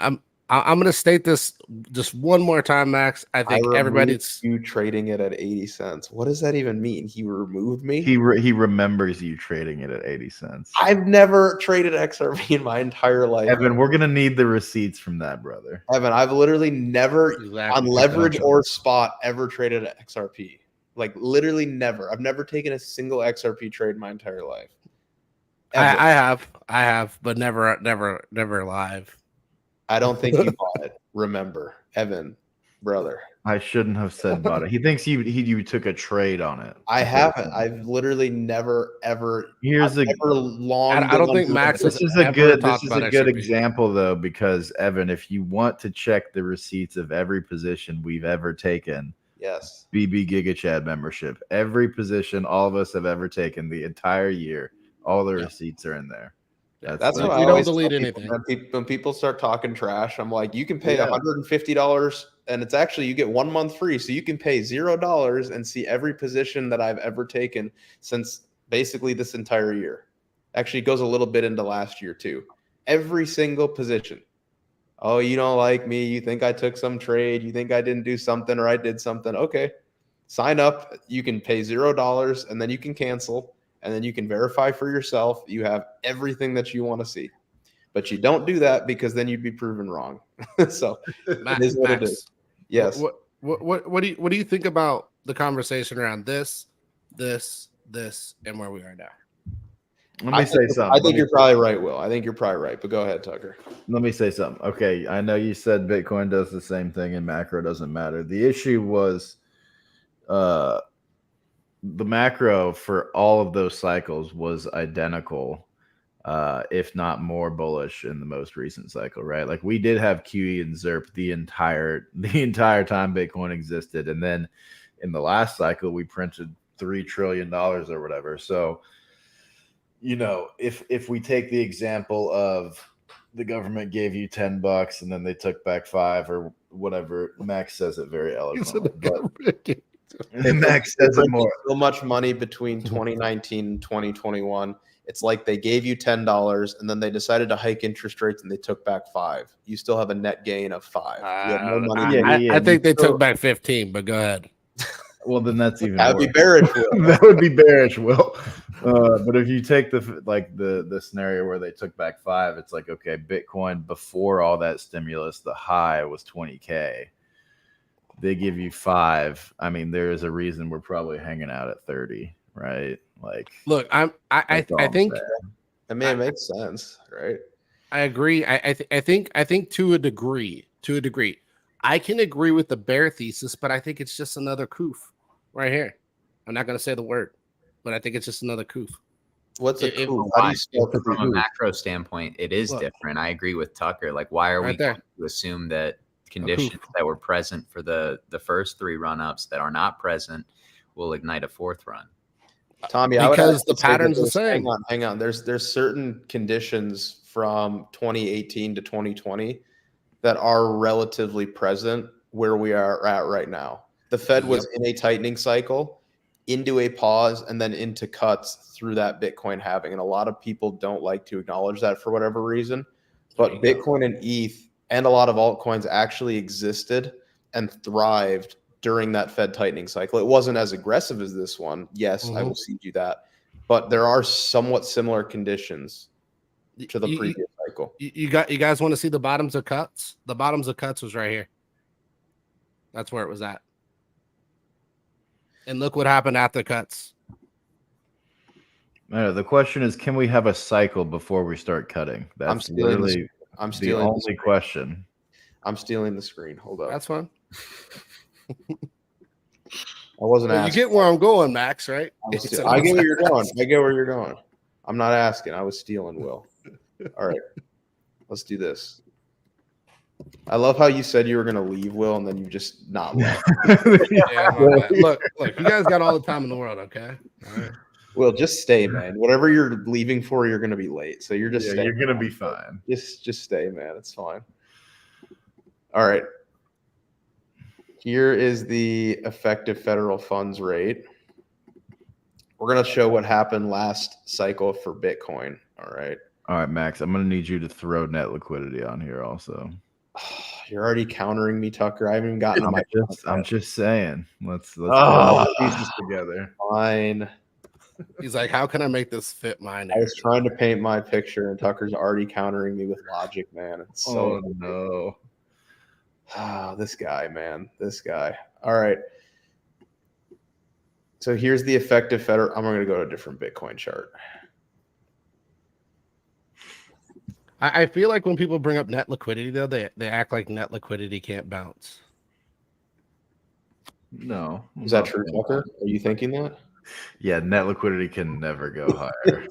going to state this just one more time, Max. I think everybody's you trading it at 80 cents. What does that even mean? He removed me. He remembers you trading it at 80 cents. I've never traded XRP in my entire life. Evan, we're going to need the receipts from that, brother. Evan, I've literally never on leverage or spot ever traded XRP. Like literally never. I've never taken a single XRP trade in my entire life. I have, but never live. I don't think you bought it. Remember, Evan, brother. I shouldn't have said bought it. He thinks you took a trade on it. I haven't. I've literally never ever. I don't think Max. This is a good example though, because Evan, if you want to check the receipts of every position we've ever taken, yes, BB Giga Chad membership, every position all of us have ever taken the entire year, all the receipts are in there. That's why we don't delete anything. When people start talking trash, I'm like, you can pay $150 and it's actually, you get 1 month free. So you can pay $0 and see every position that I've ever taken since basically this entire year. Actually, it goes a little bit into last year too. Every single position. Oh, you don't like me. You think I took some trade. You think I didn't do something or I did something. Okay. Sign up. You can pay $0 and then you can cancel. And then you can verify for yourself. You have everything that you want to see, but you don't do that because then you'd be proven wrong. So it is what it is. Yes. What do you think about the conversation around this, and where we are now? Let me say something. I think you're probably right, Will. I think you're probably right, but go ahead, Tucker. Let me say something. Okay, I know you said Bitcoin does the same thing and macro doesn't matter. The issue was the macro for all of those cycles was identical, if not more bullish in the most recent cycle, right? Like we did have QE and ZERP the entire time Bitcoin existed, and then in the last cycle we printed $3 trillion or whatever. So, if we take the example of the government gave you $10 and then they took back 5 or whatever, Max says it very eloquently. Max says it more. So much money between 2019 and 2021. It's like they gave you $10 and then they decided to hike interest rates and they took back 5. You still have a net gain of 5. You have no money. I think they took back 15, but go ahead. Well, then that's even That'd worse. be bearish. That would be bearish, Will. But if you take the scenario where they took back 5, it's like, okay, Bitcoin before all that stimulus, the high was 20K. They give you 5. I mean, there is a reason we're probably hanging out at 30, right? Like, look, I think I mean, it makes sense, right? I agree. I think to a degree, I can agree with the bear thesis, but I think it's just another coof right here. I'm not going to say the word, but I think it's just another coof. What's a coof? How do you spell from a macro standpoint? It is different. I agree with Tucker. Like, why are we going to assume that conditions that were present for the first 3 run-ups that are not present will ignite a 4th run? Tommy, because the pattern's the same. Hang on. There's certain conditions from 2018 to 2020 that are relatively present where we are at right now. The Fed was in a tightening cycle, into a pause, and then into cuts through that Bitcoin halving. And a lot of people don't like to acknowledge that for whatever reason. But Bitcoin and ETH and a lot of altcoins actually existed and thrived during that Fed tightening cycle. It wasn't as aggressive as this one. Yes, I will cede you that. But there are somewhat similar conditions to the previous cycle. You guys want to see the bottoms of cuts? The bottoms of cuts was right here. That's where it was at. And look what happened after cuts. The question is, can we have a cycle before we start cutting? That's literally the only question. I'm stealing the screen. Hold up. That's fine. I wasn't asking. You get where I'm going, Max, right? I get where you're going. I get where you're going. I'm not asking. I was stealing, Will. All right. Let's do this. I love how you said you were going to leave, Will, and then you just not left. Look, you guys got all the time in the world, okay? All right. Will, just stay, man. Whatever you're leaving for, you're going to be late. So you're just staying. You're going to be fine. Just stay, man. It's fine. All right. Here is the effective federal funds rate. We're going to show what happened last cycle for Bitcoin. All right. All right, Max, I'm going to need you to throw net liquidity on here also. You're already countering me, Tucker. I haven't even gotten to my. I'm just saying. Let's put all the pieces together. Fine. He's like, how can I make this fit mine? I was trying to paint my picture, and Tucker's already countering me with logic, man. It's so no. This guy, man. This guy. All right. So here's the effective federal. I'm going to go to a different Bitcoin chart. I feel like when people bring up net liquidity, though, they act like net liquidity can't bounce. No. Is that true, Tucker? Are you thinking that? Yeah, net liquidity can never go higher.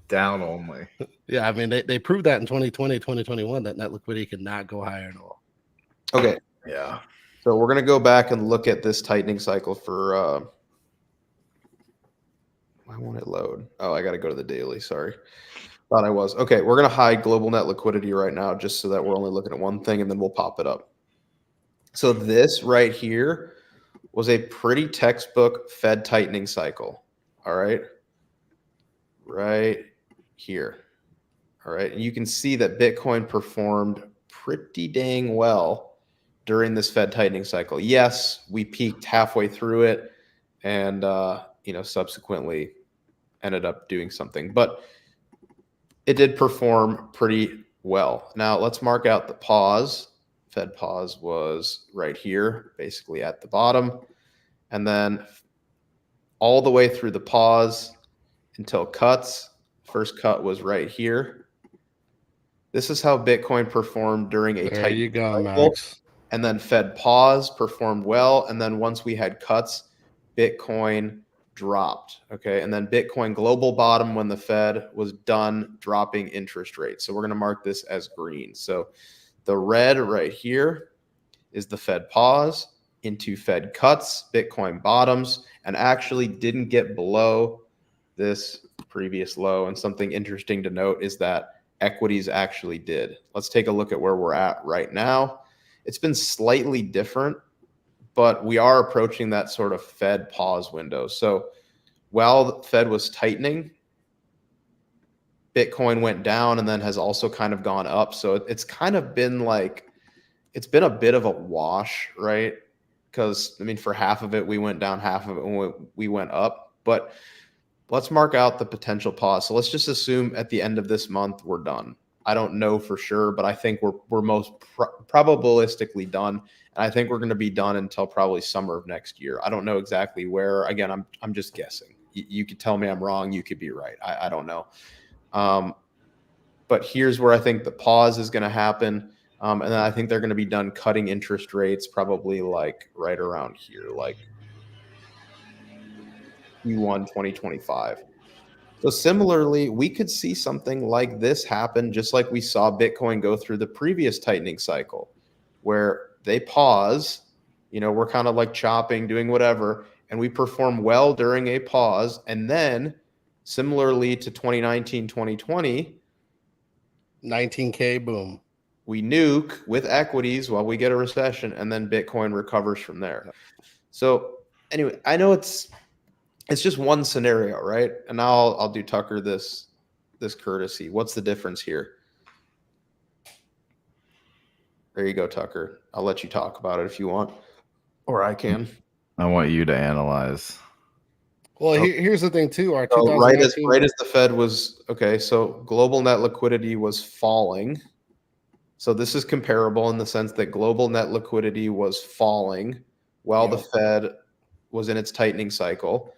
Down only. Yeah, I mean, they proved that in 2020, 2021, that net liquidity could not go higher at all. Okay. Yeah. So we're going to go back and look at this tightening cycle for why won't it load? Oh, I got to go to the daily. Sorry. Thought I was. Okay, we're going to hide global net liquidity right now just so that we're only looking at one thing, and then we'll pop it up. So this right here was a pretty textbook Fed tightening cycle. All right. Right here. All right. And you can see that Bitcoin performed pretty dang well during this Fed tightening cycle. Yes, we peaked halfway through it and, subsequently ended up doing something. But it did perform pretty well. Now let's mark out the pause. Fed pause was right here, basically at the bottom. And then all the way through the pause until cuts. First cut was right here. This is how Bitcoin performed during a There you go, cycle. Max. And then Fed pause performed well. And then once we had cuts, Bitcoin dropped. Okay. And then Bitcoin global bottom when the Fed was done dropping interest rates. So we're going to mark this as green. So the red right here is the Fed pause into Fed cuts, Bitcoin bottoms, and actually didn't get below this previous low. And something interesting to note is that equities actually did. Let's take a look at where we're at right now. It's been slightly different, but we are approaching that sort of Fed pause window. So while the Fed was tightening, Bitcoin went down and then has also kind of gone up. So it's kind of been like, it's been a bit of a wash, right? Because, I mean, for half of it, we went down, half of it, we went up. But let's mark out the potential pause. So let's just assume at the end of this month, we're done. I don't know for sure, but I think we're most probabilistically done. And I think we're going to be done until probably summer of next year. I don't know exactly where. Again, I'm just guessing. You could tell me I'm wrong. You could be right. I don't know. But here's where I think the pause is going to happen. And then I think they're going to be done cutting interest rates probably like right around here, like Q1 2025. So similarly, we could see something like this happen, just like we saw Bitcoin go through the previous tightening cycle, where they pause, we're kind of like chopping, doing whatever, and we perform well during a pause. And then similarly to 2019, 2020, 19K, boom. We nuke with equities while we get a recession, and then Bitcoin recovers from there. So anyway, I know it's just one scenario, right? And now I'll do Tucker this courtesy. What's the difference here? There you go, Tucker. I'll let you talk about it if you want, or I can. I want you to analyze. Well, here's the thing too. Our so 2019 right as the Fed was so global net liquidity was falling. So this is comparable in the sense that global net liquidity was falling while the Fed was in its tightening cycle.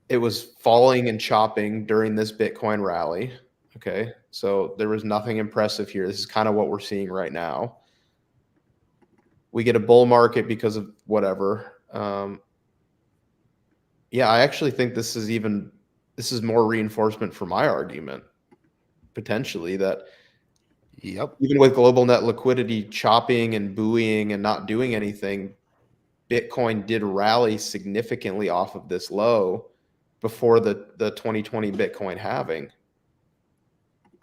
It was falling and chopping during this Bitcoin rally. Okay. So there was nothing impressive here. This is kind of what we're seeing right now. We get a bull market because of whatever. I actually think this is more reinforcement for my argument, potentially, that even with global net liquidity chopping and buoying and not doing anything, Bitcoin did rally significantly off of this low before the 2020 Bitcoin halving,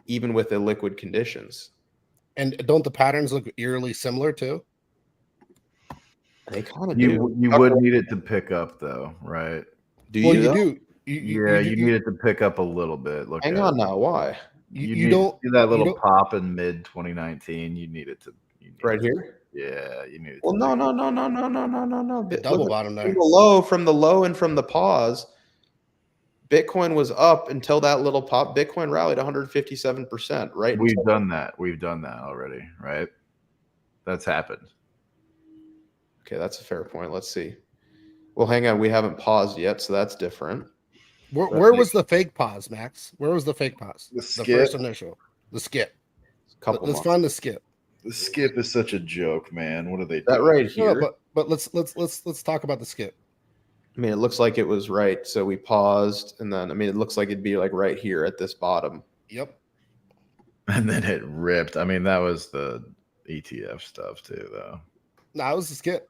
even with illiquid conditions. And don't the patterns look eerily similar too? They kind of do. You would need it to pick up though, right? You do. You need it to pick up a little bit. Hang on now. Why? You don't see that little pop in mid 2019. You need it to right here. Yeah, you need it. Well, no. Double bottom there. From the low and from the pause, Bitcoin was up until that little pop. Bitcoin rallied 157%. Right. We've done that already. Right. That's happened. Okay, that's a fair point. Let's see. Well, hang on. We haven't paused yet, so that's different. Where was the fake pause, Max? Where was the fake pause? The first initial. The skip. Let's find the skip. The skip is such a joke, man. What are they doing? That right here. No, but let's talk about the skip. I mean, it looks like it was right. So we paused, and then it looks like it'd be like right here at this bottom. Yep. And then it ripped. I mean, that was the ETF stuff too, though. No, it was the skip.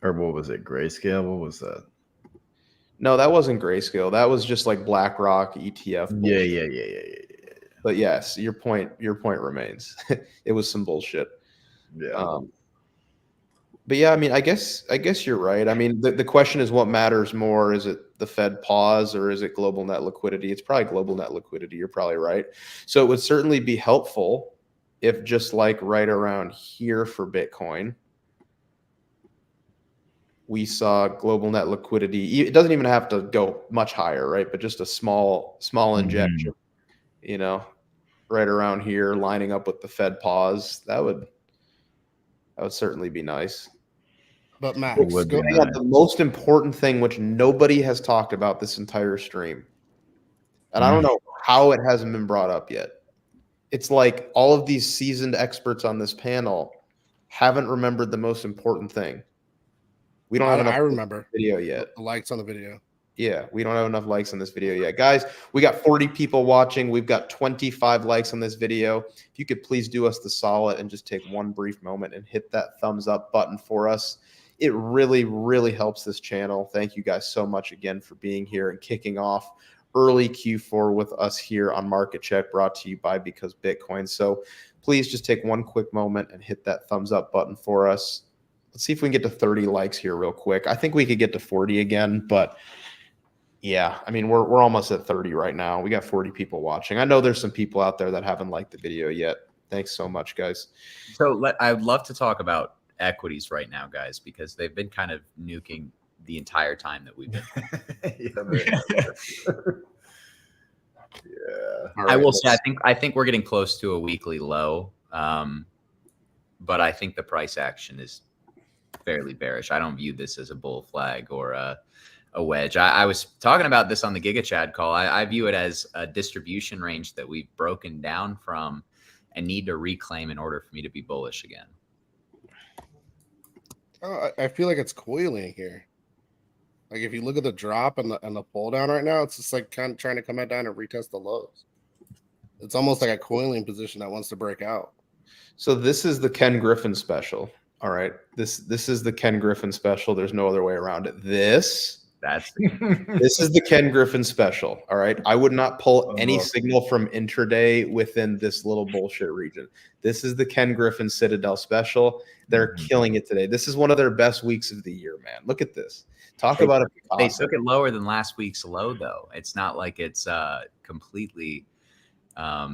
Or what was it? Grayscale? What was that? No, that wasn't Grayscale. That was just like BlackRock ETF. Bullshit. Yeah. But yes, your point remains. It was some bullshit. Yeah. But yeah, I mean, I guess you're right. I mean, the question is what matters more? Is it the Fed pause or is it global net liquidity? It's probably global net liquidity. You're probably right. So it would certainly be helpful if just like right around here for Bitcoin, we saw global net liquidity. It doesn't even have to go much higher, right? But just a small injection, right around here, lining up with the Fed pause. That would certainly be nice. But Max, the most important thing, which nobody has talked about this entire stream, and I don't know how it hasn't been brought up yet. It's like all of these seasoned experts on this panel haven't remembered the most important thing. We don't have enough I remember video yet. the likes on the video. Yeah, we don't have enough likes on this video yet. Guys, we got 40 people watching. We've got 25 likes on this video. If you could please do us the solid and just take one brief moment and hit that thumbs up button for us. It really, really helps this channel. Thank you guys so much again for being here and kicking off early Q4 with us here on Market Check, brought to you by Because Bitcoin. So please just take one quick moment and hit that thumbs up button for us. Let's see if we can get to 30 likes here real quick. I think we could get to 40 again, but yeah, I mean, we're almost at 30 right now. We got 40 people watching. I know there's some people out there that haven't liked the video yet. Thanks so much, guys. So I would love to talk about equities right now, guys, because they've been kind of nuking the entire time that we've been. Yeah. All right, I will say, I think we're getting close to a weekly low, but I think the price action is fairly bearish. I don't view this as a bull flag or a wedge. I was talking about this on the Giga Chad call. I view it as a distribution range that we've broken down from and need to reclaim in order for me to be bullish again. Oh, I feel like it's coiling here. Like if you look at the drop and the pull down right now, it's just like kind of trying to come back down and retest the lows. It's almost like a coiling position that wants to break out. So this is the Ken Griffin special. All right. This is the Ken Griffin special. There's no other way around it. This is the Ken Griffin special. All right. I would not pull any signal from intraday within this little bullshit region. This is the Ken Griffin Citadel special. They're killing it today. This is one of their best weeks of the year, man. Look at this. Talk about it. They took it lower than last week's low, though. It's not like it's completely, a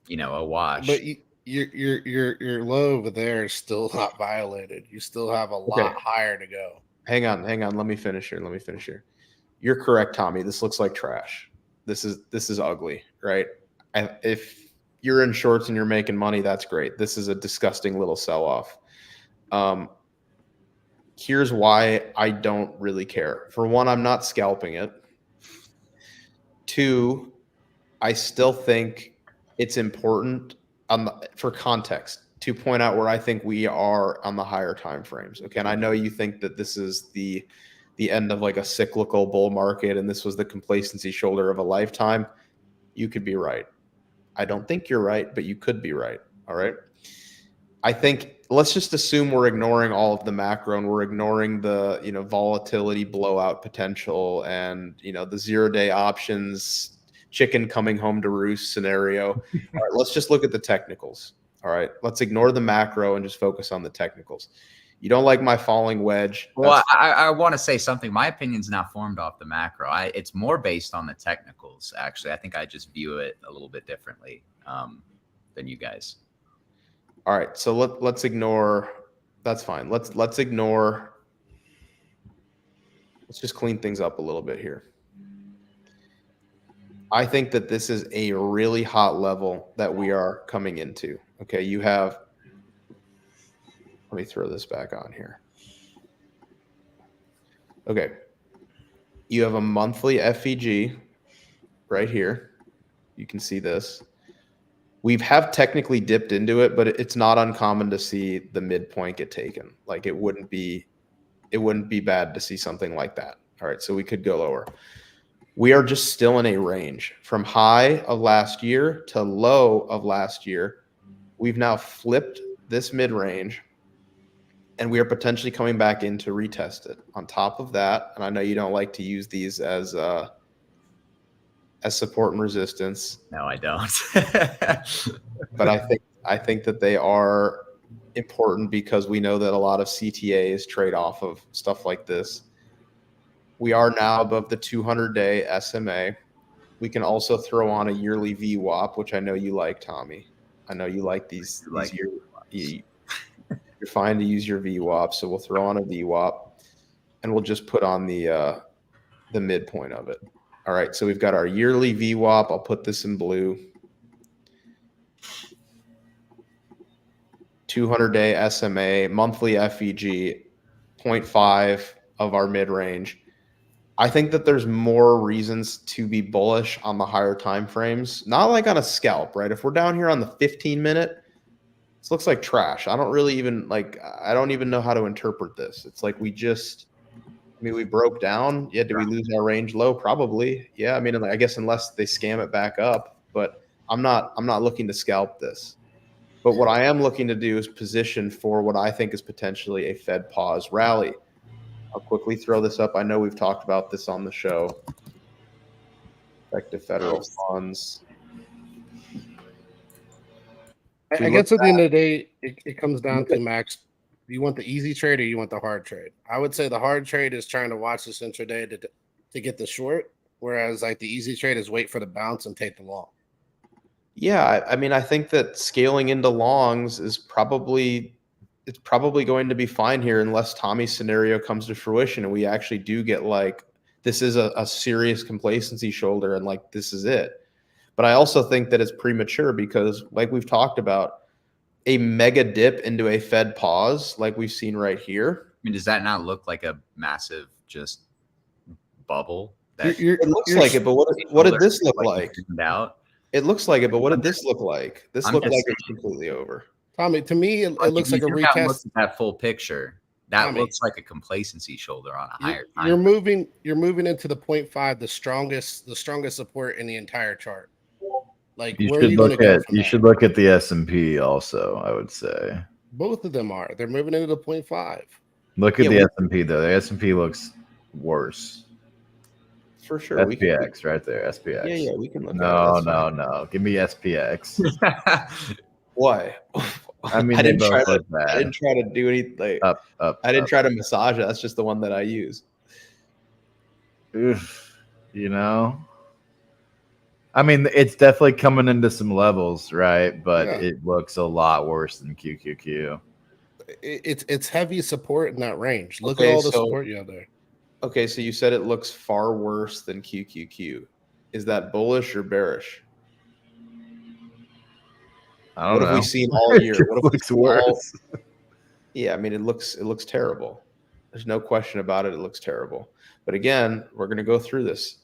wash. But your low over there is still not violated. You still have a lot higher to go. Hang on. Let me finish here. You're correct, Tommy. This looks like trash. This is ugly, right? If you're in shorts and you're making money, that's great. This is a disgusting little sell-off. Here's why I don't really care. For one, I'm not scalping it. Two, I still think it's important for context to point out where I think we are on the higher time frames. Okay, and I know you think that this is the end of like a cyclical bull market and this was the complacency shoulder of a lifetime. You could be right. I don't think you're right, but you could be right. All right. I think let's just assume we're ignoring all of the macro and we're ignoring the volatility blowout potential and the 0-day options, chicken coming home to roost scenario. All right, let's just look at the technicals. All right, let's ignore the macro and just focus on the technicals. You don't like my falling wedge. Well, I want to say something. My opinion's not formed off the macro. It's more based on the technicals, actually. I think I just view it a little bit differently than you guys. All right, so let's ignore. That's fine. Let's ignore. Let's just clean things up a little bit here. I think that this is a really hot level that we are coming into. Okay, you have. Let me throw this back on here. Okay, you have a monthly FEG right here. You can see this. We have technically dipped into it, but it's not uncommon to see the midpoint get taken. Like it wouldn't be bad to see something like that. All right, so we could go lower. We are just still in a range from high of last year to low of last year. We've now flipped this mid-range and we are potentially coming back in to retest it. On top of that, and I know you don't like to use these as support and resistance. No, I don't. But I think that they are important because we know that a lot of CTAs trade off of stuff like this. We are now above the 200-day SMA. We can also throw on a yearly VWAP, which I know you like, Tommy. I know you like these yearly. You're fine to use your VWAP, so we'll throw on a VWAP, and we'll just put on the midpoint of it. All right, so we've got our yearly VWAP. I'll put this in blue. 200-day SMA, monthly FEG, 0.5 of our mid-range. I think that there's more reasons to be bullish on the higher time frames. Not like on a scalp, right? If we're down here on the 15-minute, This looks like trash. I don't really even I don't even know how to interpret this. It's like we broke down. Yeah, did we lose our range low? Probably. Yeah, I mean, I guess unless they scam it back up, but I'm not looking to scalp this. But what I am looking to do is position for what I think is potentially a Fed pause rally. I'll quickly throw this up. I know we've talked about this on the show. Effective federal funds. I guess at the end of the day, it comes down to, Max, do you want the easy trade or you want the hard trade? I would say the hard trade is trying to watch this intraday to get the short, whereas like the easy trade is wait for the bounce and take the long. Yeah, I mean, I think that scaling into longs is probably going to be fine here unless Tommy's scenario comes to fruition and we actually do get like this is a serious complacency shoulder and like this is it. But I also think that it's premature because, like we've talked about, a mega dip into a Fed pause, like we've seen right here. I mean, does that not look like a massive just bubble? It looks like it, but what did this look like? It looks like it, but what did this look like? This looked like it's completely over. Tommy, to me, it looks like a retest. That full picture. That looks like a complacency shoulder on a higher time. You're moving into the 0.5, the strongest support in the entire chart. Like you should look at the S&P also, I would say. Both of them are. They're moving into the 0.5. Look at the S&P though. The S&P looks worse. For sure. SPX right there. SPX. Yeah, we can look at it. No. Give me SPX. Why? I mean, I didn't try to do anything. I didn't try to massage it. That's just the one that I use. Oof, I mean, it's definitely coming into some levels, right? But it looks a lot worse than QQQ. It's heavy support in that range. Look at all the support you have there. Okay, so you said it looks far worse than QQQ. Is that bullish or bearish? I don't know. What have we seen all year? What looks worse? Yeah, I mean, it looks terrible. There's no question about it. It looks terrible. But again, we're going to go through this.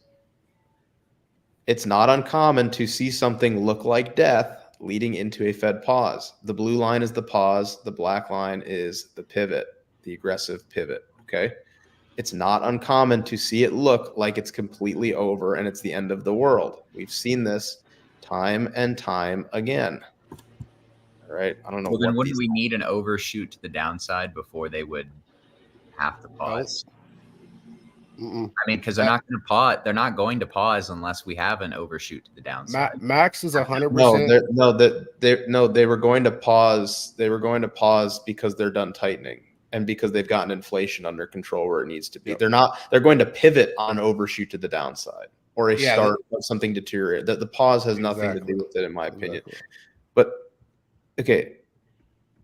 It's not uncommon to see something look like death leading into a Fed pause. The blue line is the pause. The black line is the pivot, the aggressive pivot. Okay. It's not uncommon to see it look like it's completely over and it's the end of the world. We've seen this time and time again. All right. I don't know. Well, then wouldn't we need an overshoot to the downside before they would have to pause? I mean, because they're not going to pause. They're not going to pause unless we have an overshoot to the downside. Max is 100%. They were going to pause. They were going to pause because they're done tightening and because they've gotten inflation under control where it needs to be. Yep. They're going to pivot on overshoot to the downside or a start of something deteriorate. The pause has nothing to do with it, in my opinion. But okay,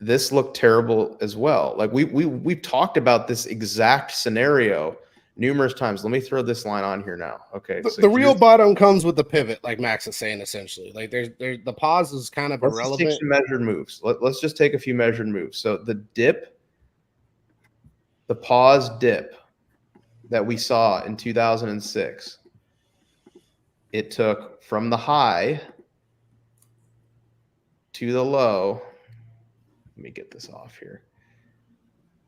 this looked terrible as well. Like we've talked about this exact scenario numerous times. Let me throw this line on here now. Okay. The real bottom comes with the pivot, like Max is saying, essentially. Like there's the pause is kind of irrelevant. Let's take some measured moves. Let's just take a few measured moves. So the pause dip that we saw in 2006, it took from the high to the low. Let me get this off here.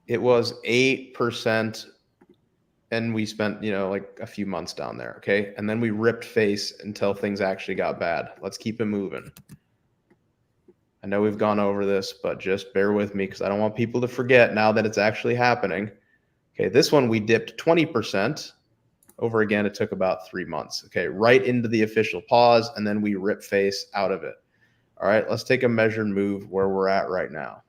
It was 8%. And we spent, like a few months down there. Okay. And then we ripped face until things actually got bad. Let's keep it moving. I know we've gone over this, but just bear with me because I don't want people to forget now that it's actually happening. Okay. This one, we dipped 20%. Over again, it took about 3 months. Okay. Right into the official pause. And then we rip face out of it. All right. Let's take a measured move where we're at right now.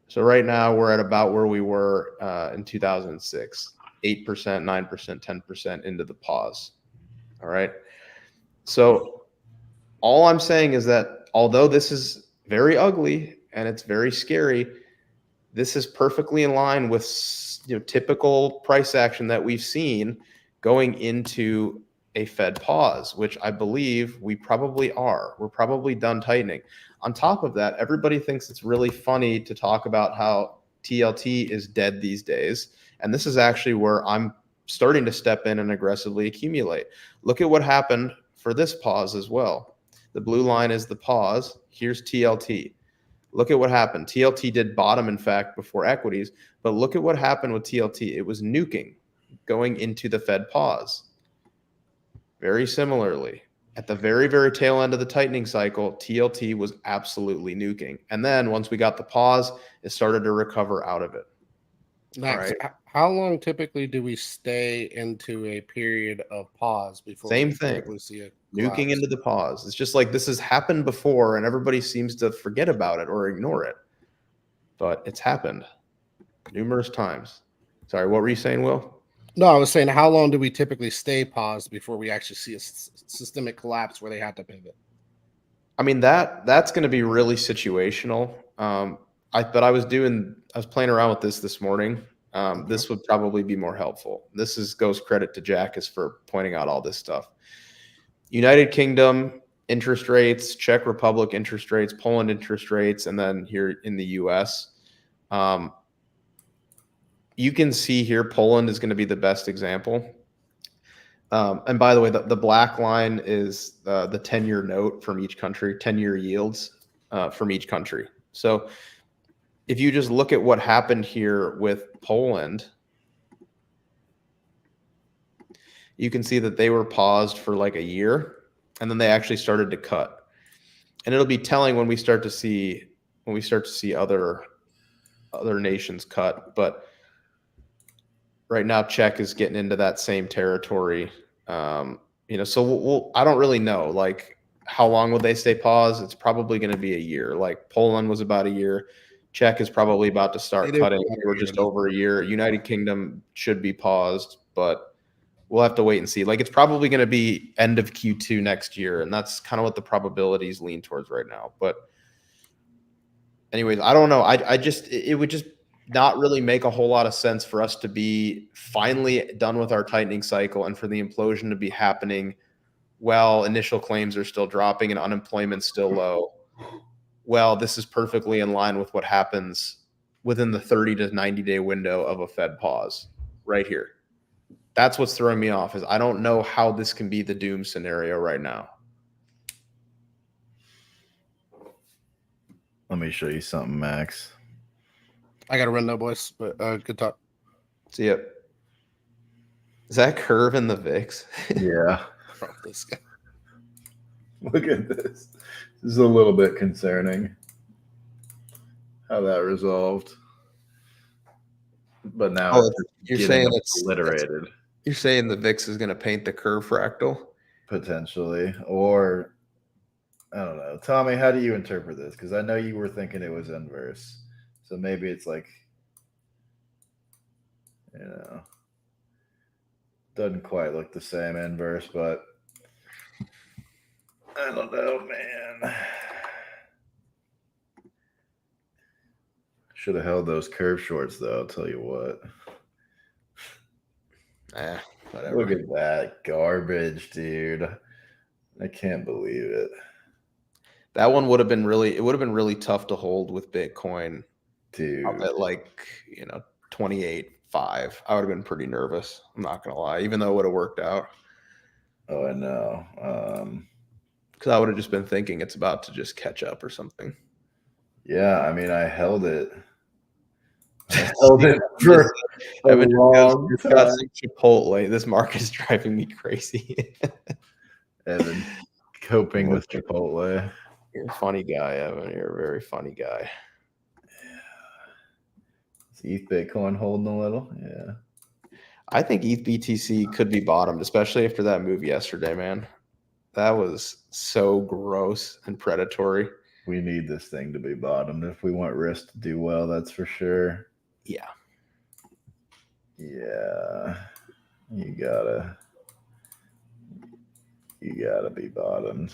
So right now we're at about where we were in 2006. 8%, 9%, 10% into the pause. All right. So all I'm saying is that although this is very ugly and it's very scary, this is perfectly in line with typical price action that we've seen going into a Fed pause, which I believe we probably are. We're probably done tightening. On top of that, everybody thinks it's really funny to talk about how TLT is dead these days. And this is actually where I'm starting to step in and aggressively accumulate. Look at what happened for this pause as well. The blue line is the pause. Here's TLT. Look at what happened. TLT did bottom, in fact, before equities. But look at what happened with TLT. It was nuking going into the Fed pause. Very similarly, at the very, very tail end of the tightening cycle, TLT was absolutely nuking. And then once we got the pause, it started to recover out of it. Max, how long typically do we stay into a period of pause before Same we thing. typically see it Nuking into the pause? It's just like this has happened before and everybody seems to forget about it or ignore it. But it's happened numerous times. Sorry, what were you saying, Will? No, I was saying, how long do we typically stay paused before we actually see a systemic collapse where they have to pivot? I mean, that's going to be really situational. But I was playing around with this morning. This would probably be more helpful. Goes credit to Jackus for pointing out all this stuff. United Kingdom interest rates, Czech Republic interest rates, Poland interest rates, and then here in the U.S. You can see here Poland is going to be the best example. And by the way, the black line is the 10-year note from each country, 10-year yields from each country. So if you just look at what happened here with Poland, you can see that they were paused for like a year, and then they actually started to cut. And it'll be telling when we start to see other nations cut. But right now, Czech is getting into that same territory. So I don't really know, like, how long will they stay paused? It's probably going to be a year. Like Poland was about a year. Czech is probably about to start cutting. We're just over a year. United Kingdom should be paused, but we'll have to wait and see. Like, it's probably going to be end of Q2 next year, and that's kind of what the probabilities lean towards right now. But anyways, I don't know. It would just not really make a whole lot of sense for us to be finally done with our tightening cycle and for the implosion to be happening while initial claims are still dropping and unemployment's still low. Well, this is perfectly in line with what happens within the 30 to 90-day window of a Fed pause right here. That's what's throwing me off, is I don't know how this can be the doom scenario right now. Let me show you something, Max. I got to run though, boys, but good talk. See ya. Is that curve in the VIX? Yeah. Oh, this guy. Look at this. This is a little bit concerning how that resolved. But now you're saying obliterated. You're saying the VIX is going to paint the curve fractal? Potentially. Or, I don't know. Tommy, how do you interpret this? Because I know you were thinking it was inverse. So maybe it's like, doesn't quite look the same inverse, but I don't know, man. Should have held those curve shorts, though. I'll tell you what. Whatever. Look at that garbage, dude. I can't believe it. That one would have been really tough to hold with Bitcoin. Dude. At 28.5. I would have been pretty nervous. I'm not going to lie, even though it would have worked out. Oh, I know. Because I would have just been thinking it's about to just catch up or something. Yeah, I mean, I held it. I held it for a long time. Chipotle. This market is driving me crazy. Evan, coping with Chipotle. You're a funny guy, Evan. You're a very funny guy. Is ETH Bitcoin holding a little? Yeah. I think ETH BTC could be bottomed, especially after that move yesterday, man. That was so gross and predatory. We need this thing to be bottomed if we want risk to do well, that's for sure. Yeah. Yeah. You gotta be bottomed.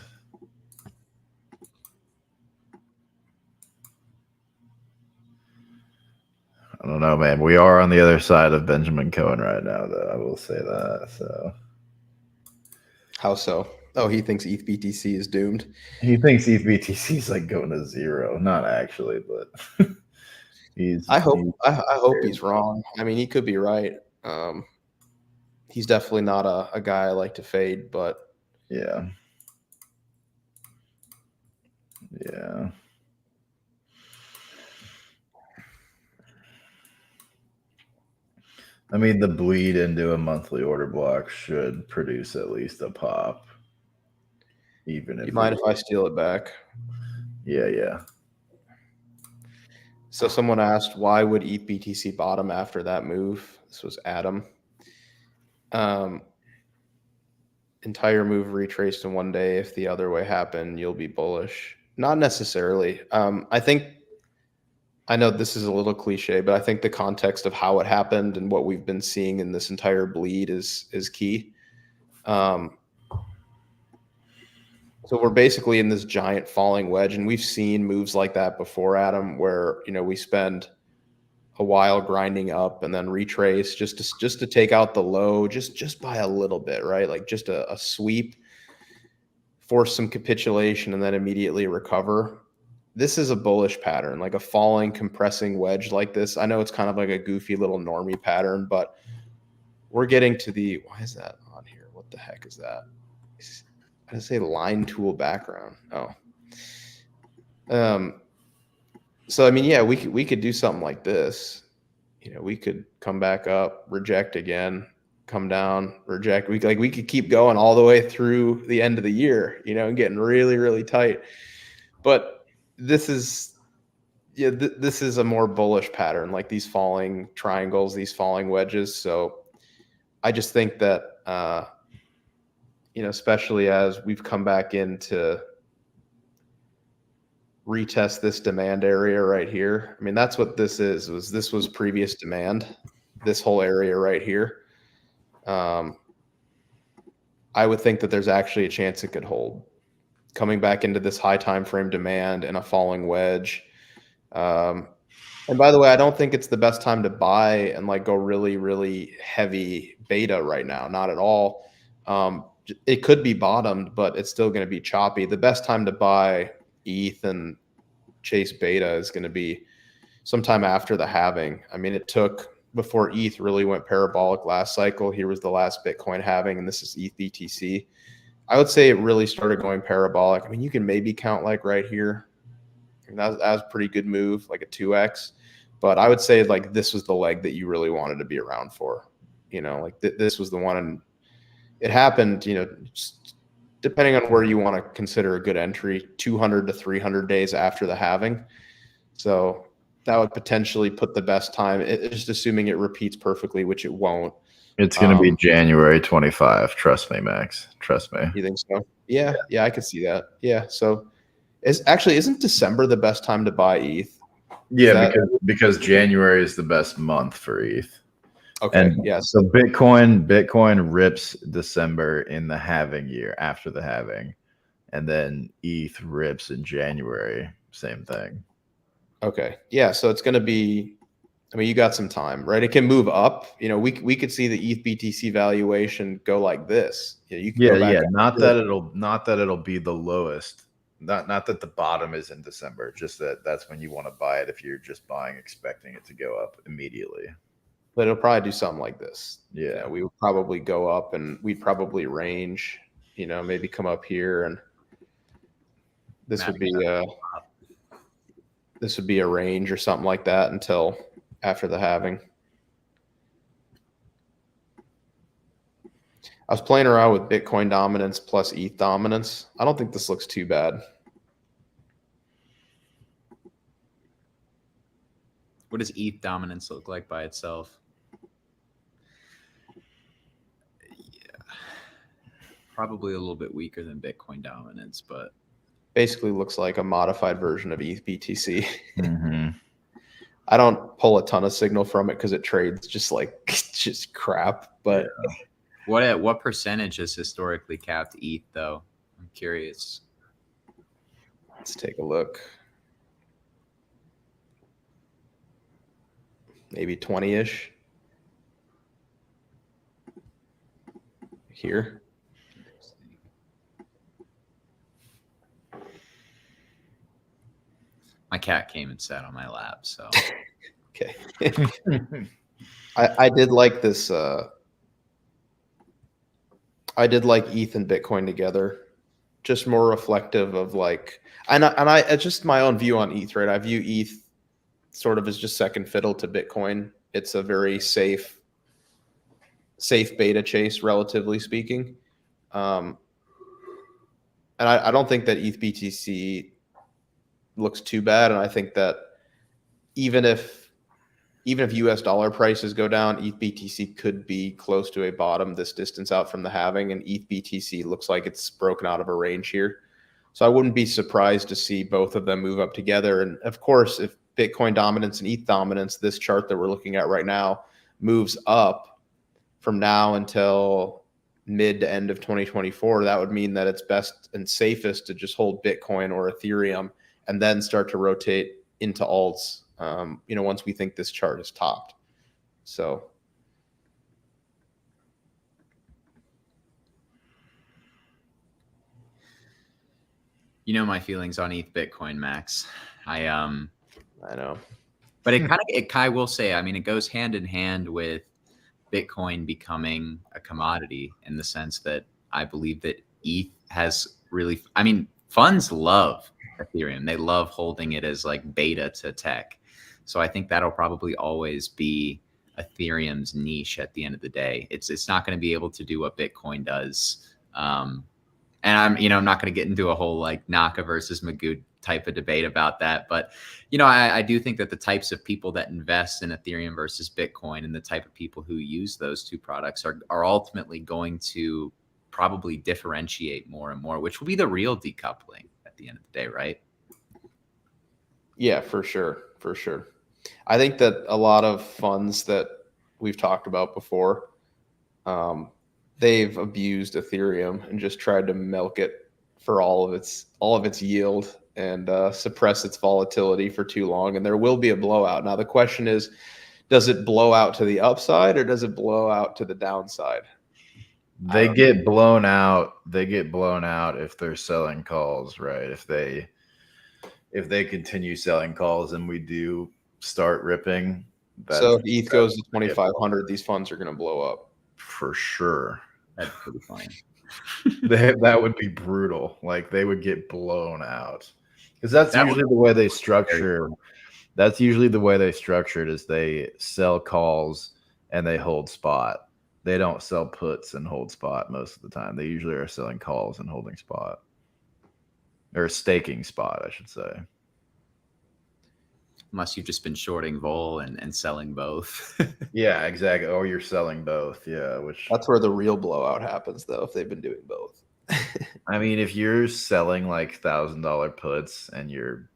I don't know, man. We are on the other side of Benjamin Cohen right now, though. I will say that. So, how so? Oh, he thinks ETH BTC is doomed. He thinks ETH BTC is like going to zero. Not actually, but I hope he's wrong. I mean, he could be right. He's definitely not a guy I like to fade, but yeah. I mean, the bleed into a monthly order block should produce at least a pop. Even if You mind if I steal it back? Yeah. So someone asked, why would ETH BTC bottom after that move? This was Adam. Entire move retraced in one day. If the other way happened, you'll be bullish. Not necessarily. I know this is a little cliche, but I think the context of how it happened and what we've been seeing in this entire bleed is key. So we're basically in this giant falling wedge, and we've seen moves like that before, Adam, where we spend a while grinding up and then retrace just to take out the low, just by a little bit, right? Like just a sweep, force some capitulation, and then immediately recover. This is a bullish pattern, like a falling, compressing wedge like this. I know it's kind of like a goofy little normie pattern, but we're getting to the, why is that on here? What the heck is that? I say line tool background. Oh. So I mean, yeah, we could do something like this. We could come back up, reject again, come down, reject. We could keep going all the way through the end of the year, and getting really, really tight. But this is a more bullish pattern, like these falling triangles, these falling wedges. So I just think that especially as we've come back in to retest this demand area right here. I mean, that's what this is. This was previous demand, this whole area right here. I would think that there's actually a chance it could hold. Coming back into this high time frame demand and a falling wedge. And by the way, I don't think it's the best time to buy and go really, really heavy beta right now. Not at all. It could be bottomed, but it's still going to be choppy. The best time to buy ETH and chase beta is going to be sometime after the halving. I mean, it took before ETH really went parabolic last cycle. Here was the last Bitcoin halving, and this is ETH BTC. I would say it really started going parabolic. I mean, you can maybe count right here. And that was a pretty good move, like a 2x. But I would say this was the leg that you really wanted to be around for. This was the one, and it happened, just depending on where you want to consider a good entry, 200 to 300 days after the halving. So that would potentially put the best time, just assuming it repeats perfectly, which it won't. It's going to be January 25. Trust me, Max. Trust me. You think so? Yeah, I could see that. Yeah. So isn't December the best time to buy ETH? Yeah, because January is the best month for ETH. Okay. And yes. So Bitcoin rips December in the halving year after the halving, and then ETH rips in January. Same thing. Okay. Yeah. So it's going to be, I mean, you got some time, right? It can move up. We could see the ETH BTC valuation go like this. You can go back Not that it'll be the lowest. Not that the bottom is in December. Just that's when you want to buy it if you're just buying expecting it to go up immediately. But it'll probably do something like this. Yeah. We would probably go up and we'd probably range, maybe come up here, and this would be a range or something like that until after the halving. I was playing around with Bitcoin dominance plus ETH dominance. I don't think this looks too bad. What does ETH dominance look like by itself? Probably a little bit weaker than Bitcoin dominance, but basically looks like a modified version of ETH BTC. Mm-hmm. I don't pull a ton of signal from it because it trades just crap. But what percentage has historically capped ETH though? I'm curious. Let's take a look. Maybe 20-ish here. My cat came and sat on my lap, so okay. I did like this. I did like ETH and Bitcoin together, just more reflective of and I it's just my own view on ETH, right? I view ETH sort of as just second fiddle to Bitcoin. It's a very safe safe beta chase, relatively speaking. And I don't think that ETH BTC looks too bad. And I think that even if US dollar prices go down, ETH BTC could be close to a bottom this distance out from the halving, and ETH BTC looks like it's broken out of a range here. So I wouldn't be surprised to see both of them move up together. And of course, if Bitcoin dominance and ETH dominance, this chart that we're looking at right now, moves up from now until mid to end of 2024, that would mean that it's best and safest to just hold Bitcoin or Ethereum and then start to rotate into alts, once we think this chart is topped. So You know my feelings on ETH Bitcoin, Max. I know. But I will say, I mean, it goes hand in hand with Bitcoin becoming a commodity in the sense that I believe that ETH has really, I mean, funds love Ethereum. They love holding it as like beta to tech. So I think that'll probably always be Ethereum's niche at the end of the day. It's not going to be able to do what Bitcoin does. And I'm not going to get into a whole like Naka versus Magoo type of debate about that. But, I do think that the types of people that invest in Ethereum versus Bitcoin and the type of people who use those two products are ultimately going to probably differentiate more and more, which will be the real decoupling at the end of the day, right? Yeah, for sure. For sure. I think that a lot of funds that we've talked about before, they've abused Ethereum and just tried to milk it for all of its yield and suppress its volatility for too long. And there will be a blowout. Now the question is, does it blow out to the upside or does it blow out to the downside? They get blown out. They get blown out if they're selling calls, right? If they continue selling calls and we do start ripping. So if ETH goes to 2,500, these funds are going to blow up. For sure. That's pretty funny. That would be brutal. Like they would get blown out. Because that's usually the way they structure. That's usually the way they structure it is they sell calls and they hold spot. They don't sell puts and hold spot most of the time. They usually are selling calls and holding spot. Or staking spot, I should say. Unless you've just been shorting vol and selling both. Yeah, exactly. Or you're selling both. Yeah, that's where the real blowout happens, though, if they've been doing both. I mean, if you're selling like $1,000 puts and you're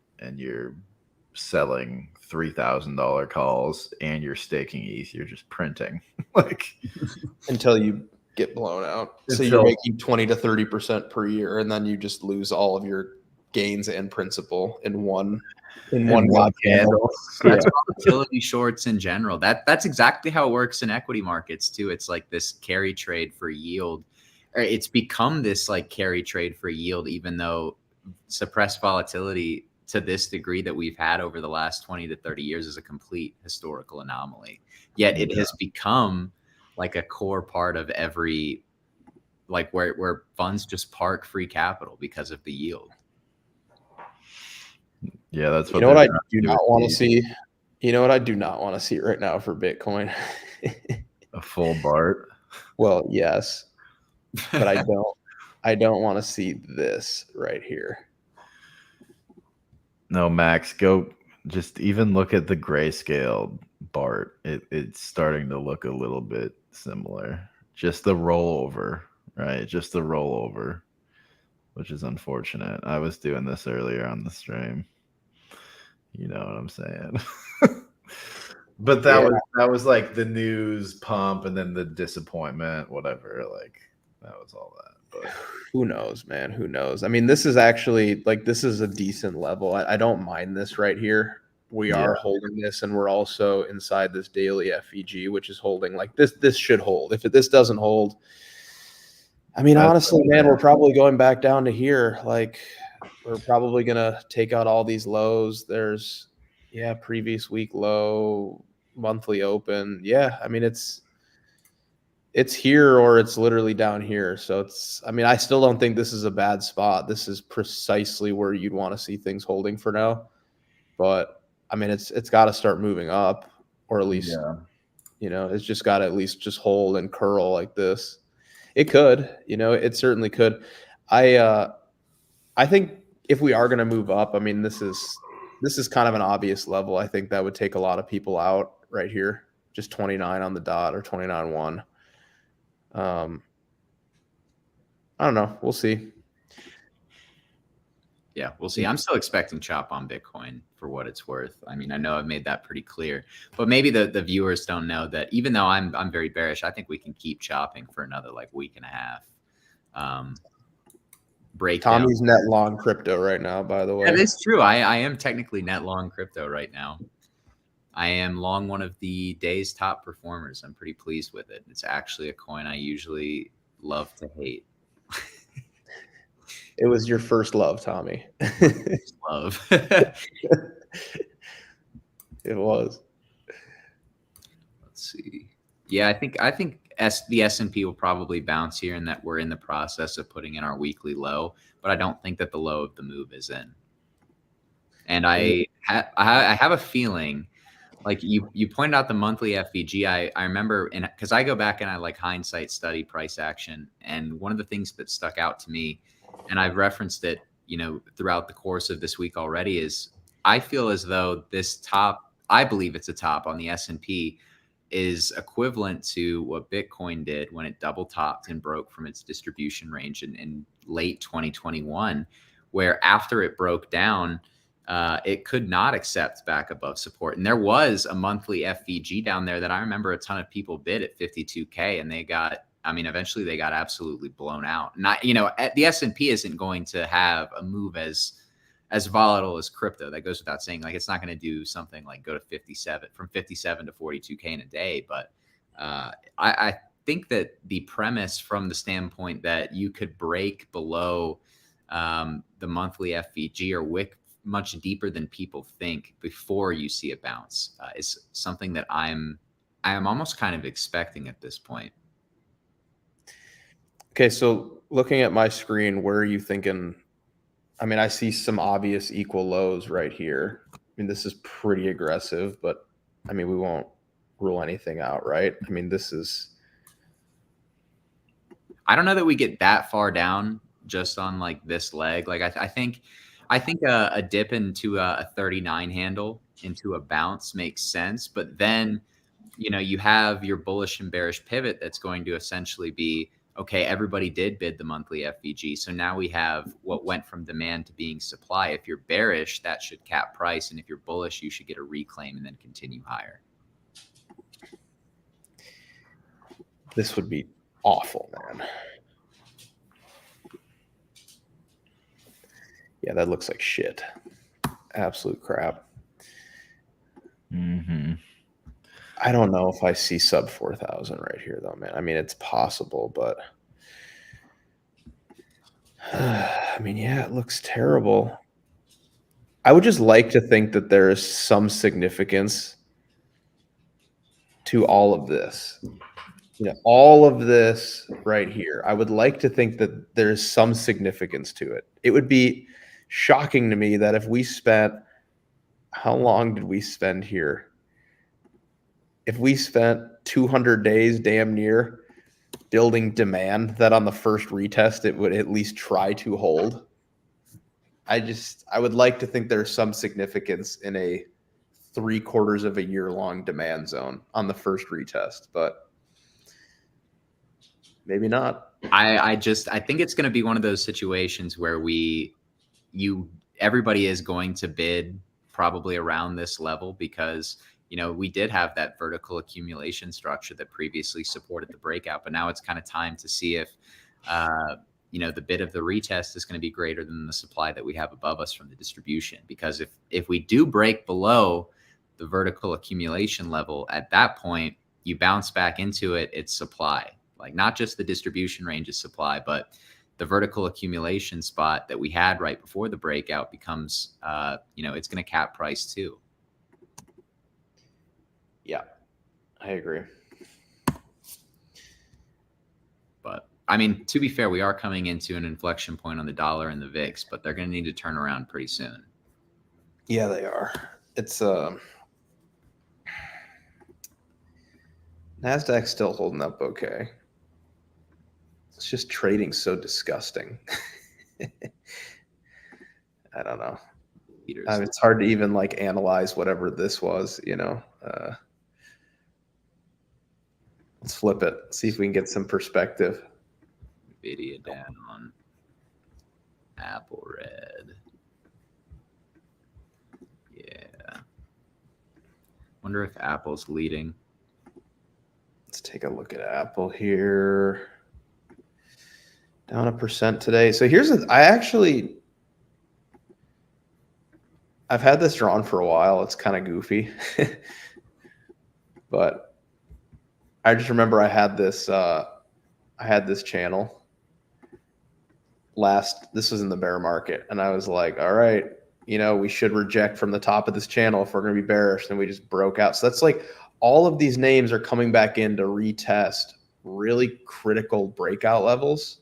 selling $3,000 calls and you're staking ETH, you're just printing like until you get blown out. So you're making 20 to 30% per year, and then you just lose all of your gains and principal in one candle. That's volatility shorts in general. That's exactly how it works in equity markets too. It's like this carry trade for yield. It's become this like carry trade for yield, even though suppressed volatility to this degree that we've had over the last 20 to 30 years is a complete historical anomaly. Yet it has become like a core part of every, like where funds just park free capital because of the yield. Yeah, that's what what I do not want to see. You know what I do not want to see right now for Bitcoin? A full BART. Well, yes, but I don't want to see this right here. No, Max, go just even look at the grayscale BART. It's starting to look a little bit similar. Just the rollover, right? Just the rollover, which is unfortunate. I was doing this earlier on the stream. You know what I'm saying? But that was like the news pump and then the disappointment, whatever. Like that was all that. But who knows, man? Who knows? I mean, this is actually like this is a decent level. I don't mind this right here. We are holding this, and we're also inside this daily FEG, which is holding like this. This should hold. If this doesn't hold, I mean, honestly, man, we're probably going back down to here. Like, we're probably gonna take out all these lows. There's, previous week low, monthly open. Yeah, I mean, it's here or it's literally down here. So I still don't think this is a bad spot. This is precisely where you'd want to see things holding for now. But I mean, it's got to start moving up, or at least It's just got to at least just hold and curl like this. It could, it certainly could. I think if we are going to move up, I mean, this is kind of an obvious level. I think that would take a lot of people out right here. Just 29 on the dot or 29.1. I don't know. We'll see. Yeah, we'll see. I'm still expecting chop on Bitcoin for what it's worth. I mean, I know I've made that pretty clear, but maybe the viewers don't know that even though I'm very bearish, I think we can keep chopping for another like week and a half. Breakdown. Tommy's net long crypto right now, by the way. That is true. I am technically net long crypto right now. I am long one of the day's top performers. I'm pretty pleased with it. It's actually a coin I usually love to hate. It was your first love, Tommy. Love. It was. Let's see. Yeah, I think the S&P will probably bounce here, and that we're in the process of putting in our weekly low, but I don't think that the low of the move is in. And I have a feeling, like you pointed out the monthly FVG. I remember, because I go back and I like hindsight study price action, and one of the things that stuck out to me, and I've referenced it, throughout the course of this week already, is I feel as though this top, I believe it's a top on the S&P, is equivalent to what Bitcoin did when it double topped and broke from its distribution range in late 2021, where after it broke down, it could not accept back above support. And there was a monthly FVG down there that I remember a ton of people bid at 52K, and eventually they got absolutely blown out. The S&P isn't going to have a move as volatile as crypto. That goes without saying. Like, it's not going to do something like go to 57 from 57 to 42K in a day. But I think that the premise from the standpoint that you could break below the monthly FVG or wick much deeper than people think before you see a bounce is something that I am almost kind of expecting at this point. Okay, so looking at my screen, where are you thinking? I mean, I see some obvious equal lows right here. I mean, this is pretty aggressive, but I mean, we won't rule anything out, right? I mean, I don't know that we get that far down just on like this leg. Like I think a dip into a 39 handle into a bounce makes sense, but then you have your bullish and bearish pivot that's going to essentially be, okay, everybody did bid the monthly FVG. So now we have what went from demand to being supply. If you're bearish, that should cap price. And if you're bullish, you should get a reclaim and then continue higher. This would be awful, man. Yeah, that looks like shit. Absolute crap. Mm-hmm. I don't know if I see sub 4,000 right here, though, man. I mean, it's possible, but I mean, yeah, it looks terrible. I would just like to think that there is some significance to all of this. All of this right here. I would like to think that there's some significance to it. It would be shocking to me that if we spent, how long did we spend here? If we spent 200 days damn near building demand, that on the first retest, it would at least try to hold. I would like to think there's some significance in a 3/4 of a year long demand zone on the first retest, but maybe not. I think it's going to be one of those situations where everybody is going to bid probably around this level because we did have that vertical accumulation structure that previously supported the breakout, but now it's kind of time to see if, the bid of the retest is going to be greater than the supply that we have above us from the distribution. Because if we do break below the vertical accumulation level, at that point, you bounce back into it, it's supply. Like, not just the distribution range is supply, but the vertical accumulation spot that we had right before the breakout becomes, it's going to cap price too. Yeah, I agree. But I mean, to be fair, we are coming into an inflection point on the dollar and the VIX, but they're going to need to turn around pretty soon. Yeah, they are. It's NASDAQ's still holding up okay. It's just trading so disgusting. I don't know. It's hard to even like analyze whatever this was, you know. Let's flip it. See if we can get some perspective. Nvidia down. Apple red. Yeah. Wonder if Apple's leading. Let's take a look at Apple here. Down 1% today. So here's I've had this drawn for a while. It's kind of goofy. But I just remember I had this channel this was in the bear market, and I was like, all right, we should reject from the top of this channel if we're going to be bearish. And we just broke out. So that's like all of these names are coming back in to retest really critical breakout levels,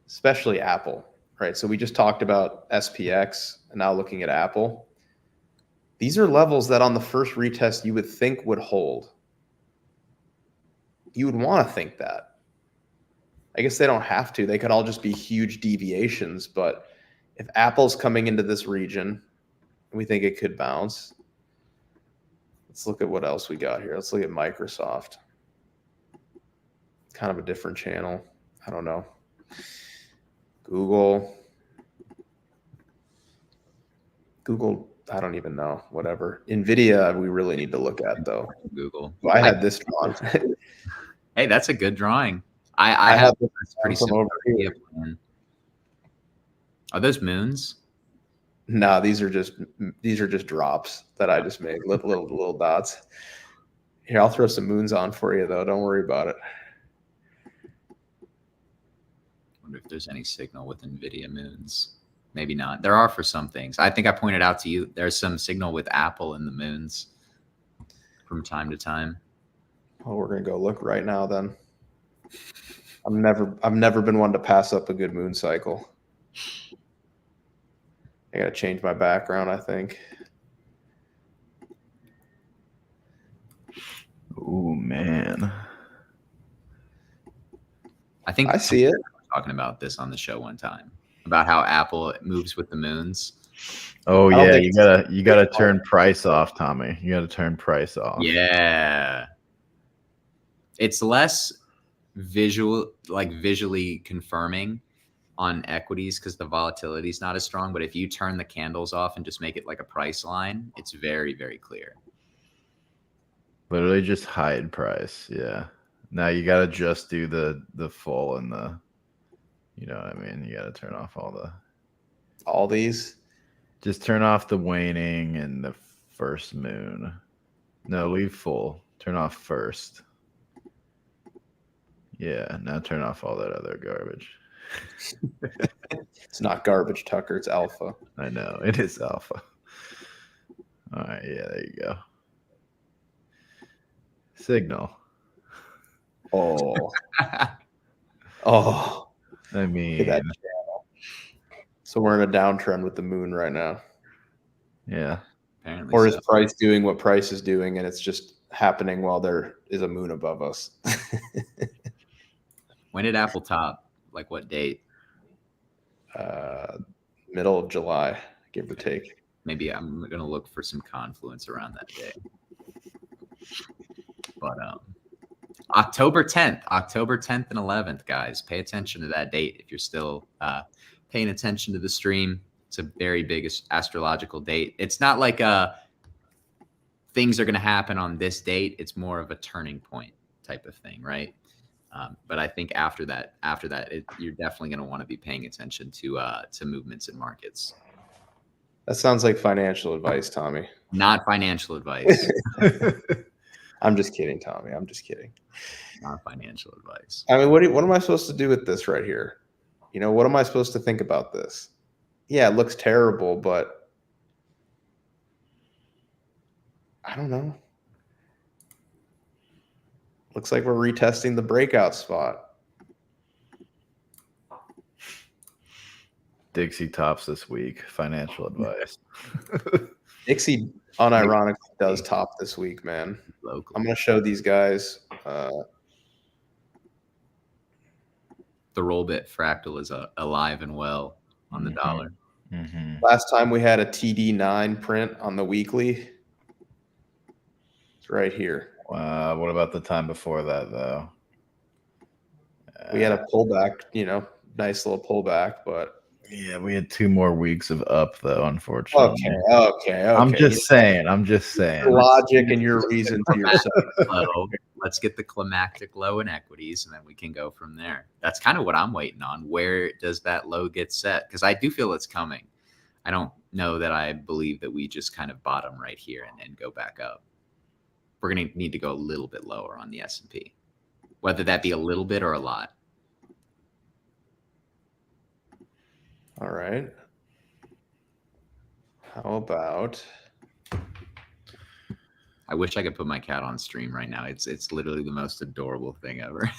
especially Apple, right? So we just talked about SPX and now looking at Apple. These are levels that on the first retest you would think would hold. You would want to think that. I guess they don't have to. They could all just be huge deviations. But if Apple's coming into this region, we think it could bounce. Let's look at what else we got here. Let's look at Microsoft. Kind of a different channel. I don't know. Google, I don't even know. Whatever. NVIDIA, we really need to look at, though. Google. I had this drawn. Hey, that's a good drawing. I have this pretty simple idea plan. Are those moons? No, these are just drops that I just made, little dots. Here, I'll throw some moons on for you, though. Don't worry about it. Wonder if there's any signal with NVIDIA moons. Maybe not. There are for some things. I think I pointed out to you there's some signal with Apple in the moons from time to time. Well, we're gonna go look right now then. I've never been one to pass up a good moon cycle. I gotta change my background, I think. Oh man. I think I see it. We were talking about this on the show one time about how Apple moves with the moons. Oh yeah, you gotta turn price off, Tommy. You gotta turn price off. Yeah. It's less visually confirming on equities because the volatility is not as strong. But if you turn the candles off and just make it like a price line, it's very, very clear. Literally just hide price. Yeah. Now you gotta just do the full and the, you know what I mean? You gotta turn off all these. Just turn off the waning and the first moon. No, leave full. Turn off first. Yeah, now turn off all that other garbage. It's not garbage, Tucker. It's alpha. I know. It is alpha. All right. Yeah, there you go. Signal. Oh. Oh. I mean. Look at that channel. So we're in a downtrend with the moon right now. Yeah. Apparently or is price doing what price is doing and it's just happening while there is a moon above us? When did Apple top? Like what date? Middle of July, give or take. Maybe I'm going to look for some confluence around that day. But October 10th and 11th, guys. Pay attention to that date if you're still paying attention to the stream. It's a very big astrological date. It's not like things are going to happen on this date. It's more of a turning point type of thing, right? But I think after that, you're definitely going to want to be paying attention to movements in markets. That sounds like financial advice, Tommy. Not financial advice. I'm just kidding, Tommy. I'm just kidding. Not financial advice. I mean, what am I supposed to do with this right here? You know, what am I supposed to think about this? Yeah, it looks terrible, but I don't know. Looks like we're retesting the breakout spot. Dixie tops this week. Financial advice. Dixie unironically does top this week, man. Local. I'm gonna show these guys. The roll bit fractal is alive and well on the dollar. Mm-hmm. Last time we had a TD9 print on the weekly. It's right here. What about the time before that, though? We had a pullback, nice little pullback, but yeah, we had 2 more weeks of up, though, unfortunately. Okay. I'm just saying. Logic and your reason to yourself. Let's get the climactic low in equities, and then we can go from there. That's kind of what I'm waiting on. Where does that low get set? Because I do feel it's coming. I don't know that I believe that we just kind of bottom right here and then go back up. We're going to need to go a little bit lower on the S&P, whether that be a little bit or a lot. All right. How about? I wish I could put my cat on stream right now. It's literally the most adorable thing ever.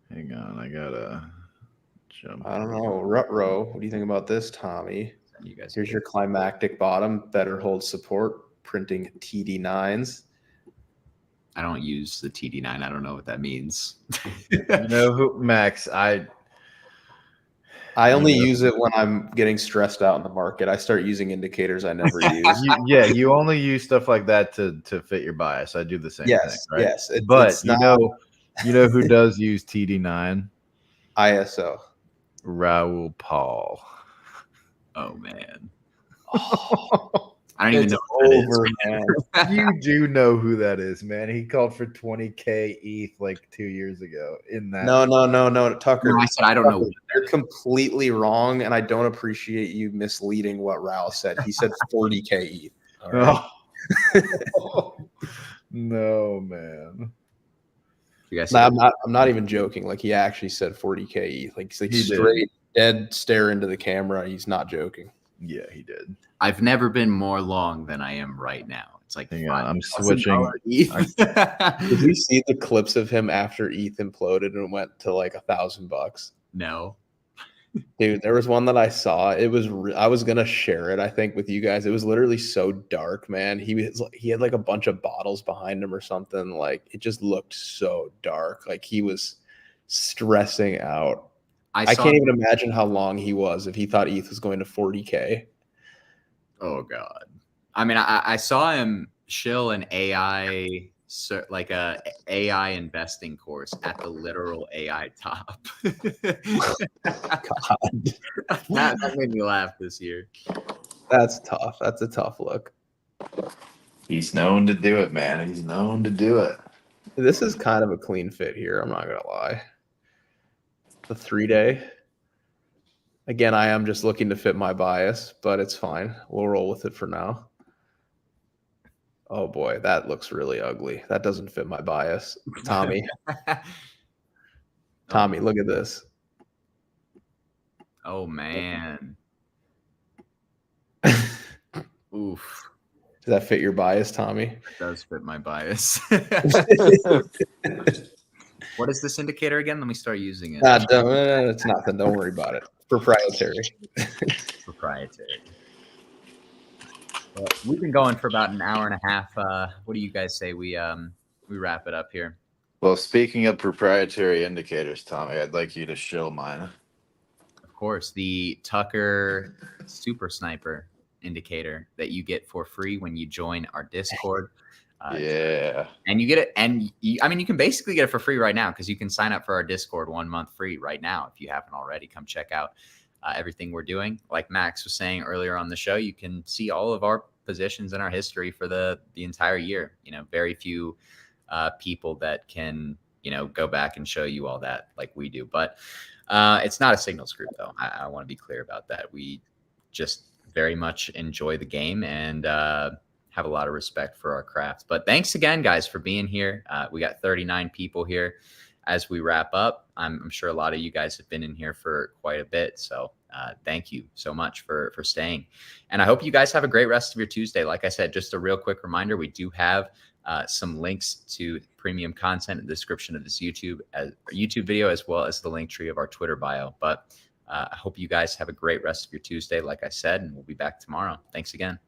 Hang on, I gotta jump. I don't know. Rutro, what do you think about this, Tommy? You guys, here's your climactic bottom. Better hold support. Printing TD9s. I don't use the TD9. I don't know what that means. You know who, Max? I only use it when I'm getting stressed out in the market. I start using indicators I never use. You only use stuff like that to fit your bias. I do the same thing. Right? Yes. But you know who does use TD9? ISO. Raoul Paul. Oh man. I don't even know who that is. You do know who that is, man. He called for 20K ETH like 2 years ago. In that, no, Tucker. No, I said I don't know. You're completely wrong, and I don't appreciate you misleading what Raul said. He said 40K ETH. All right? No, man. You guys, I'm not even joking. Like he actually said 40K ETH. Like he's straight dead stare into the camera. He's not joking. Yeah, he did. I've never been more long than I am right now. It's like I'm switching. Did you see the clips of him after ETH imploded and went to like $1,000? No, dude. There was one that I saw. It was I was gonna share it. I think with you guys. It was literally so dark, man. He had like a bunch of bottles behind him or something. Like it just looked so dark. Like he was stressing out. I can't even imagine how long he was if he thought ETH was going to 40K. Oh God. I mean, I saw him shill an AI, like a AI investing course at the literal AI top. God. That made me laugh this year. That's tough. That's a tough look. He's known to do it, man. He's known to do it. This is kind of a clean fit here. I'm not going to lie. The 3-day. Again, I am just looking to fit my bias, but it's fine. We'll roll with it for now. Oh boy, that looks really ugly. That doesn't fit my bias. Tommy. Tommy, look at this. Oh man. Oof. Does that fit your bias, Tommy? It does fit my bias. What is this indicator again? Let me start using it. It's nothing. Don't worry about it. Proprietary. Proprietary. Well, we've been going for about an hour and a half. What do you guys say we wrap it up here? Well, speaking of proprietary indicators, Tommy, I'd like you to show mine. Of course, the Tucker Super Sniper indicator that you get for free when you join our Discord. Yeah. And you get it. And you can basically get it for free right now because you can sign up for our Discord 1 month free right now. If you haven't already, come check out everything we're doing. Like Max was saying earlier on the show, you can see all of our positions in our history for the entire year. Very few people that can, go back and show you all that like we do. But it's not a signals group, though. I want to be clear about that. We just very much enjoy the game and have a lot of respect for our craft. But thanks again, guys, for being here. We got 39 people here as we wrap up. I'm sure a lot of you guys have been in here for quite a bit. So thank you so much for staying. And I hope you guys have a great rest of your Tuesday. Like I said, just a real quick reminder, we do have some links to premium content in the description of this YouTube video, as well as the link tree of our Twitter bio. But I hope you guys have a great rest of your Tuesday, like I said, and we'll be back tomorrow. Thanks again.